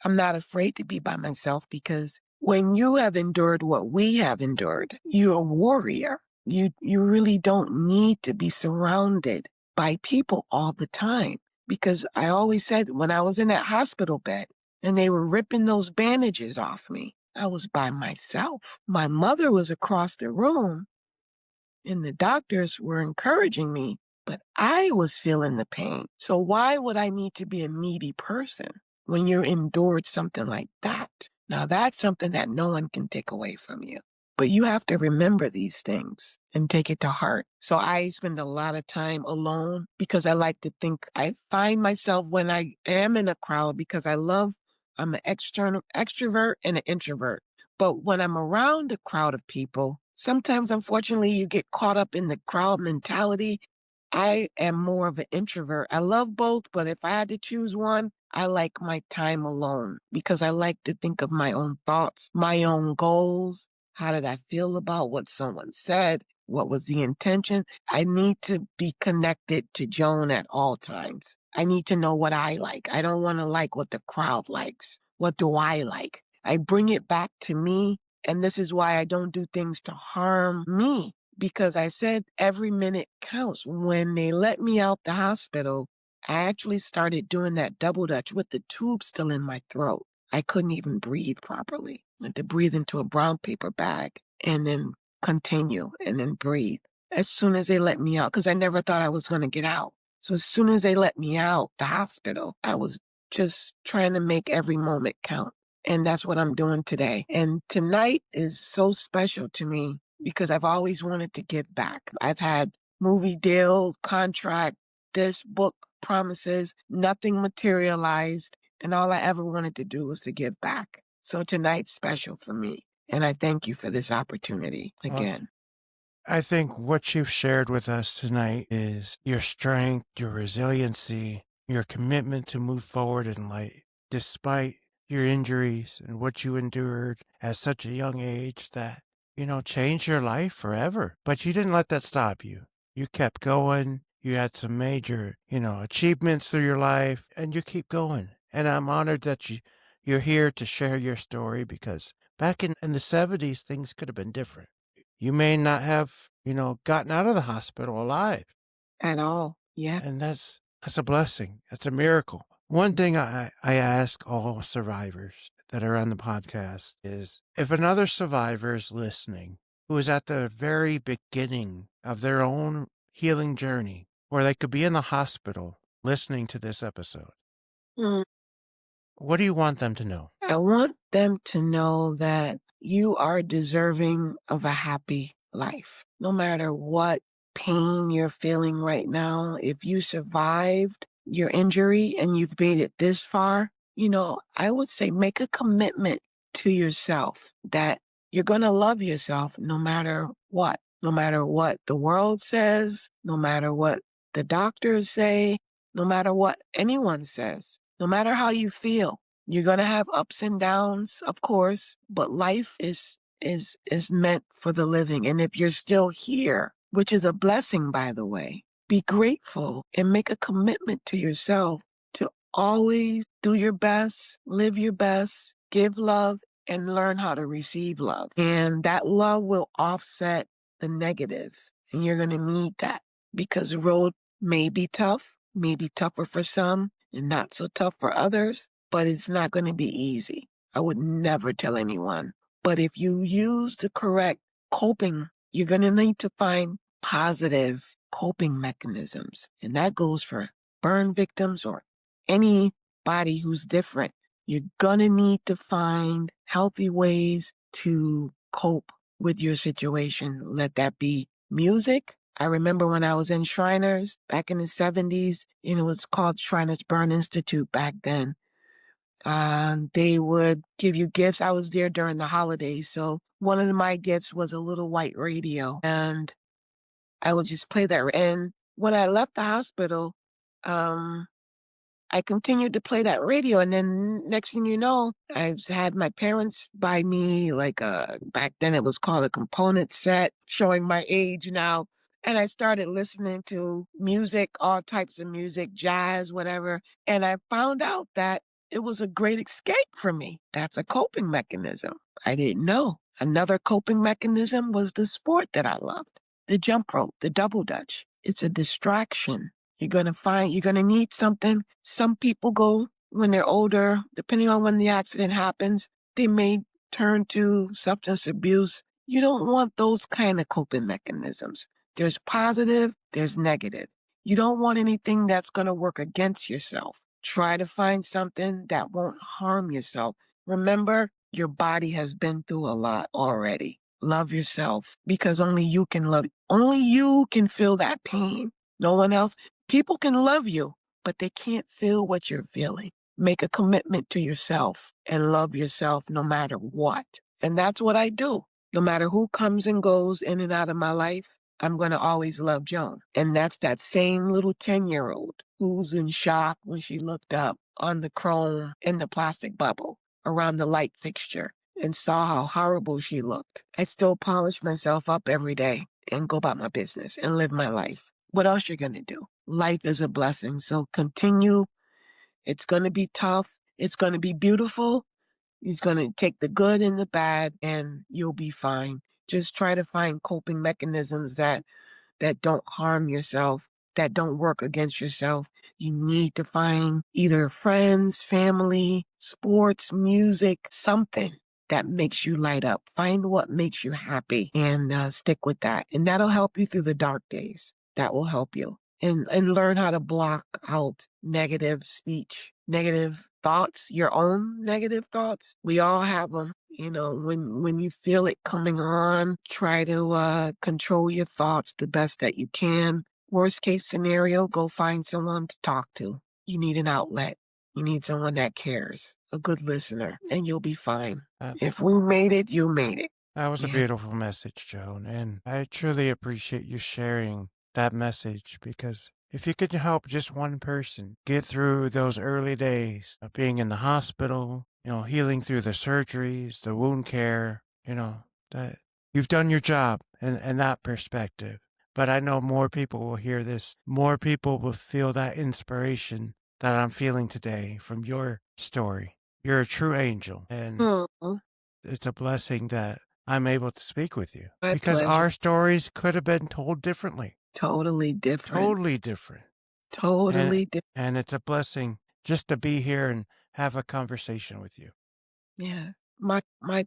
I'm not afraid to be by myself, because when you have endured what we have endured, you're a warrior. You really don't need to be surrounded by people all the time. Because I always said, when I was in that hospital bed and they were ripping those bandages off me, I was by myself. My mother was across the room and the doctors were encouraging me, but I was feeling the pain. So why would I need to be a needy person when you endured something like that? Now that's something that no one can take away from you. But you have to remember these things and take it to heart. So I spend a lot of time alone because I like to think. I find myself when I am in a crowd, because I'm an extrovert and an introvert. But when I'm around a crowd of people, sometimes, unfortunately, you get caught up in the crowd mentality. I am more of an introvert. I love both, but if I had to choose one, I like my time alone because I like to think of my own thoughts, my own goals. How did I feel about what someone said? What was the intention? I need to be connected to Joan at all times. I need to know what I like. I don't want to like what the crowd likes. What do I like? I bring it back to me. And this is why I don't do things to harm me, because I said every minute counts. When they let me out the hospital, I actually started doing that double dutch with the tube still in my throat. I couldn't even breathe properly. I had to breathe into a brown paper bag and then continue and then breathe. As soon as they let me out, because I never thought I was going to get out. So as soon as they let me out the hospital, I was just trying to make every moment count. And that's what I'm doing today. And tonight is so special to me because I've always wanted to give back. I've had movie deal, contract, this book promises, nothing materialized. And all I ever wanted to do was to give back. So tonight's special for me. And I thank you for this opportunity again. I think what you've shared with us tonight is your strength, your resiliency, your commitment to move forward in life, despite your injuries and what you endured at such a young age that, changed your life forever. But you didn't let that stop you. You kept going. You had some major, achievements through your life, and you keep going. And I'm honored that you're here to share your story because back in the 70s, things could have been different. You may not have, gotten out of the hospital alive. At all. Yeah. And that's a blessing. That's a miracle. One thing I ask all survivors that are on the podcast is if another survivor is listening who is at the very beginning of their own healing journey, or they could be in the hospital listening to this episode, what do you want them to know? I want them to know that you are deserving of a happy life. No matter what pain you're feeling right now, if you survived your injury and you've made it this far, I would say make a commitment to yourself that you're going to love yourself no matter what the world says, no matter what the doctors say, no matter what anyone says, no matter how you feel. You're going to have ups and downs, of course, but life is meant for the living. And if you're still here, which is a blessing, by the way, be grateful and make a commitment to yourself to always do your best, live your best, give love, and learn how to receive love. And that love will offset the negative. And you're going to need that because the road may be tough, may be tougher for some and not so tough for others. But it's not going to be easy. I would never tell anyone. But if you use the correct coping, you're going to need to find positive coping mechanisms. And that goes for burn victims or anybody who's different. You're going to need to find healthy ways to cope with your situation. Let that be music. I remember when I was in Shriners back in the 70s, it was called Shriners Burn Institute back then. They would give you gifts. I was there during the holidays. So one of my gifts was a little white radio and I would just play that. And when I left the hospital, I continued to play that radio. And then next thing you know, I've had my parents buy me back then it was called a component set, showing my age now. And I started listening to music, all types of music, jazz, whatever. And I found out that it was a great escape for me. That's a coping mechanism. I didn't know. Another coping mechanism was the sport that I loved, the jump rope, the double dutch. It's a distraction. You're going to need something. Some people go when they're older, depending on when the accident happens, they may turn to substance abuse. You don't want those kind of coping mechanisms. There's positive, there's negative. You don't want anything that's going to work against yourself. Try to find something that won't harm yourself. Remember, your body has been through a lot already. Love yourself because only you can feel that pain. No one else. People can love you, but they can't feel what you're feeling. Make a commitment to yourself and love yourself no matter what. And that's what I do. No matter who comes and goes in and out of my life, I'm going to always love Joan. And that's that same little 10-year-old who's in shock when she looked up on the chrome in the plastic bubble around the light fixture and saw how horrible she looked. I still polish myself up every day and go about my business and live my life. What else you're going to do? Life is a blessing. So continue. It's going to be tough. It's going to be beautiful. He's going to take the good and the bad and you'll be fine. Just try to find coping mechanisms that don't harm yourself, that don't work against yourself. You need to find either friends, family, sports, music, something that makes you light up. Find what makes you happy and stick with that. And that'll help you through the dark days. That will help you. And learn how to block out negative speech, negative thoughts, your own negative thoughts. We all have them. You know, when you feel it coming on, try to control your thoughts the best that you can. Worst case scenario, go find someone to talk to. You need an outlet. You need someone that cares, a good listener, and you'll be fine. If we made it, you made it. That was a Yeah. beautiful message, Joan, and I truly appreciate you sharing that message, because if you could help just one person get through those early days of being in the hospital, healing through the surgeries, the wound care, that you've done your job in that perspective. But I know more people will hear this. More people will feel that inspiration that I'm feeling today from your story. You're a true angel, and Oh, it's a blessing that I'm able to speak with you, my because pleasure. our stories could have been told differently, Totally different. totally different. Totally different. And it's a blessing just to be here and have a conversation with you. Yeah. My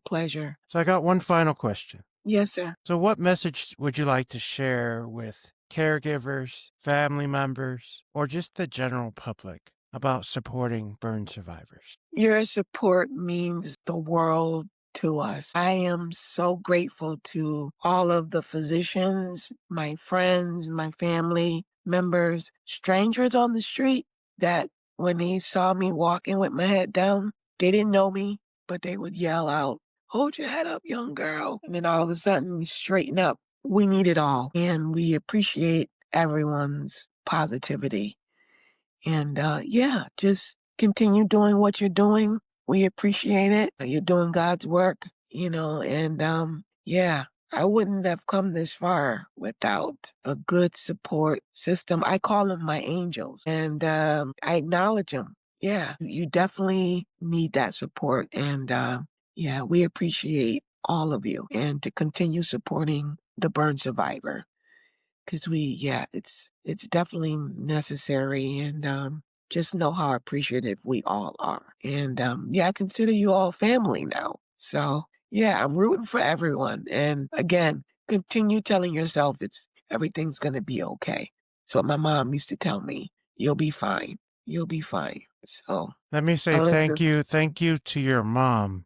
pleasure. So I got one final question. Yes, sir. So what message would you like to share with caregivers, family members, or just the general public about supporting burn survivors? Your support means the world to us. I am so grateful to all of the physicians, my friends, my family members, strangers on the street that when they saw me walking with my head down, they didn't know me, but they would yell out, "Hold your head up, young girl." And then all of a sudden we straighten up. We need it all. And we appreciate everyone's positivity. And just continue doing what you're doing. We appreciate it. You're doing God's work, and I wouldn't have come this far without a good support system. I call them my angels, and I acknowledge them. Yeah, you definitely need that support. And we appreciate all of you, and to continue supporting the burn survivor. Because it's definitely necessary, and just know how appreciative we all are. And I consider you all family now. So I'm rooting for everyone. And again, continue telling yourself everything's gonna be okay. It's what my mom used to tell me. You'll be fine. You'll be fine. So Let me say thank you to your mom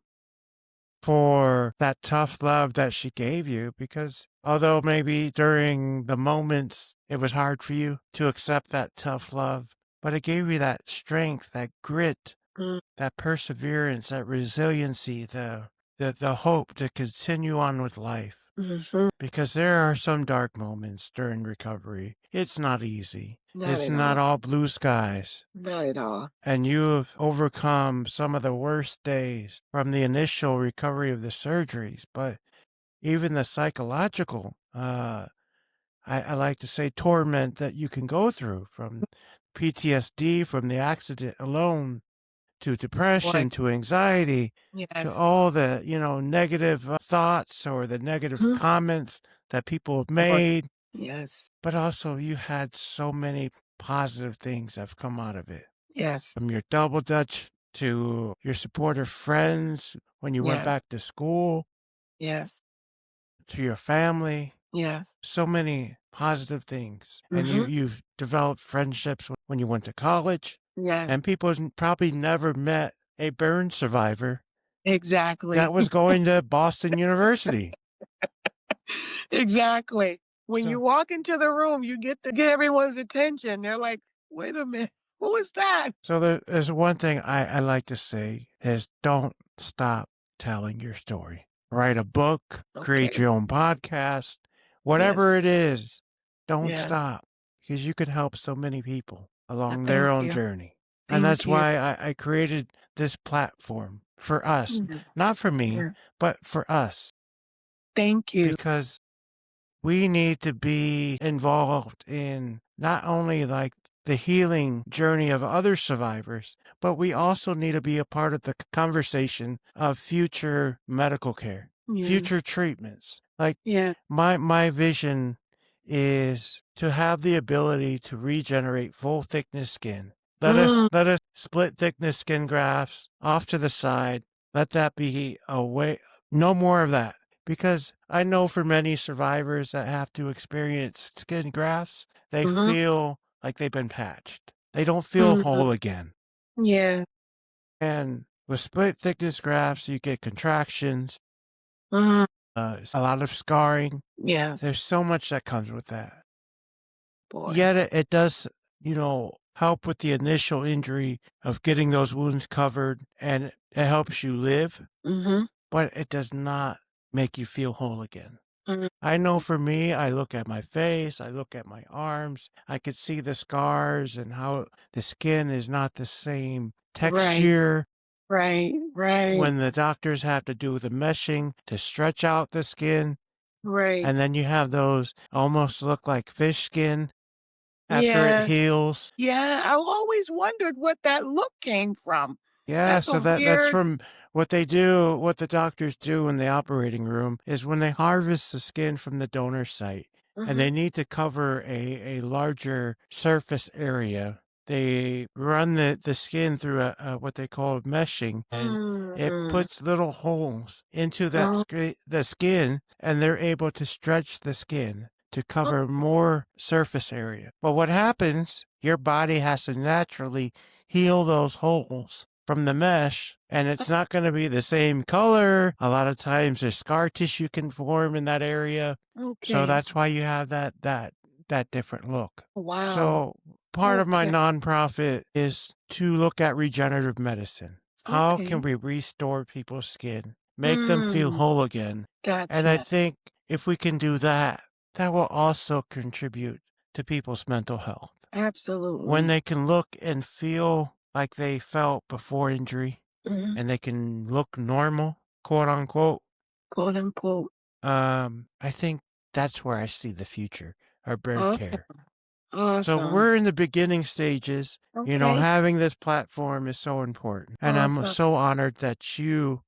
for that tough love that she gave you, because although maybe during the moments it was hard for you to accept that tough love, but it gave you that strength, that grit, that perseverance, that resiliency, the hope to continue on with life. Mhm. Because there are some dark moments during recovery. It's not easy. It's Not not at all. all blue skies. Not at all. And you've overcome some of the worst days from the initial recovery of the surgeries, but even the psychological, I like to say, torment that you can go through, from PTSD from the accident alone, to Boy, depression, to anxiety, to yes. all the, negative thoughts or the negative Mhm. comments that people have Boy, made. yes. But also you had so many positive things that have come out of it. Yes. From your double dutch to your supportive friends when you went Yes. back to school, Yes. to your family, Yes. so many positive things. And Mm-hmm. you've developed friendships when you went to college, Yes. and people probably never met a burn survivor Exactly. that was going to Boston University. Exactly. When you So, walk into the room, you get everyone's attention. They're like, "Wait a minute, who is that?" there's one thing I like to say is, don't stop telling your story. Write a book, create Okay. your own podcast, Yes. whatever it is, don't Yes. stop, because you can help so many people along their Thank own you. journey. And Thank that's you. why I created this platform for us, Yes. not for me, Yes. but for us, Thank you. because we need to be involved in not only like the healing journey of other survivors, but we also need to be a part of the conversation of future medical care, Yes. future treatments, Like Yeah. my vision is to have the ability to regenerate full thickness skin. Let us split thickness skin grafts off to the side. Let that be a way. No more of that. Because I know for many survivors that have to experience skin grafts, they Mm-hmm. feel like they've been patched. They don't feel Mm-hmm. whole again. Yeah. And with split thickness grafts, you get contractions, Mm-hmm. a lot of scarring. Yes. There's so much that comes with that. Boy. Yet it does, help with the initial injury of getting those wounds covered, and it helps you live, Mm-hmm. but it does not make you feel whole again. Mm-hmm. I know for me, I look at my face, I look at my arms, I could see the scars and how the skin is not the same texture. Right. When the doctors have to do the meshing to stretch out the skin, Right. and then you have those almost look like fish skin after it Yeah. heals. Yeah. I always wondered what that look came from. Yeah, That's so a that's weird. from what they do, what the doctors do in the operating room is when they harvest the skin from the donor site and Mm-hmm. they need to cover a larger surface area. They run the skin through a what they call meshing, and it Mm-hmm. puts little holes into that Oh, the skin, and they're able to stretch the skin to cover more surface area. But what happens, your body has to naturally heal those holes from the mesh, and it's not going to be the same color. A lot of times there's scar tissue can form in that area. So okay. that's why you have that different look. Wow. So part of my Okay. nonprofit is to look at regenerative medicine. How can Okay. we restore people's skin, make them feel Mm, whole again? And I gotcha. think if we can do that, that will also contribute to people's mental health. When Absolutely. they can look and feel like they felt before injury Mhm. and they can look normal, quote unquote, Quote unquote. I think that's where I see the future of burn Awesome. care. So Awesome. we're in the beginning stages. Okay. Having this platform is so important. And I'm Awesome. so honored that you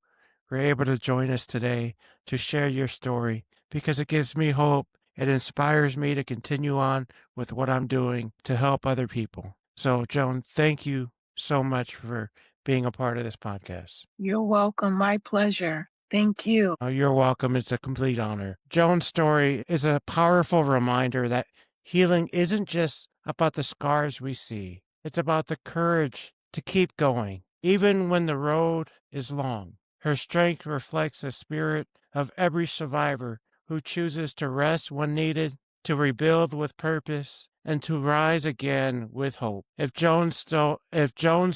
were able to join us today to share your story because it gives me hope. It inspires me to continue on with what I'm doing to help other people. So, Joan, thank you so much for being a part of this podcast. You're welcome. My pleasure. Thank you. Oh, you're welcome. It's a complete honor. Joan's story is a powerful reminder that healing isn't just about the scars we see. It's about the courage to keep going, even when the road is long. Her strength reflects the spirit of every survivor who chooses to rest when needed, to rebuild with purpose, and to rise again with hope. If Joan's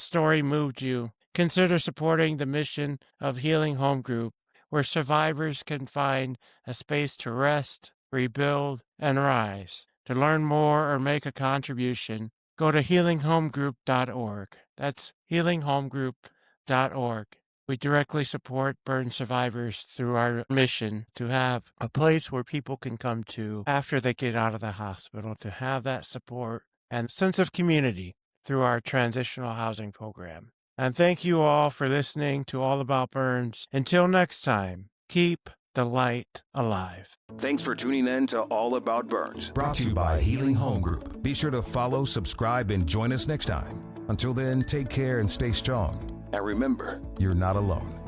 story moved you, consider supporting the mission of Healing Home Group, where survivors can find a space to rest, rebuild, and rise. To learn more or make a contribution, go to healinghomegroup.org. That's healinghomegroup.org. We directly support burn survivors through our mission to have a place where people can come to after they get out of the hospital, to have that support and sense of community through our transitional housing program. And thank you all for listening to All About Burns. Until next time, keep the light alive. Thanks for tuning in to All About Burns. Brought to you by Healing Home Group. Be sure to follow, subscribe, and join us next time. Until then, take care and stay strong. And remember, You're not alone.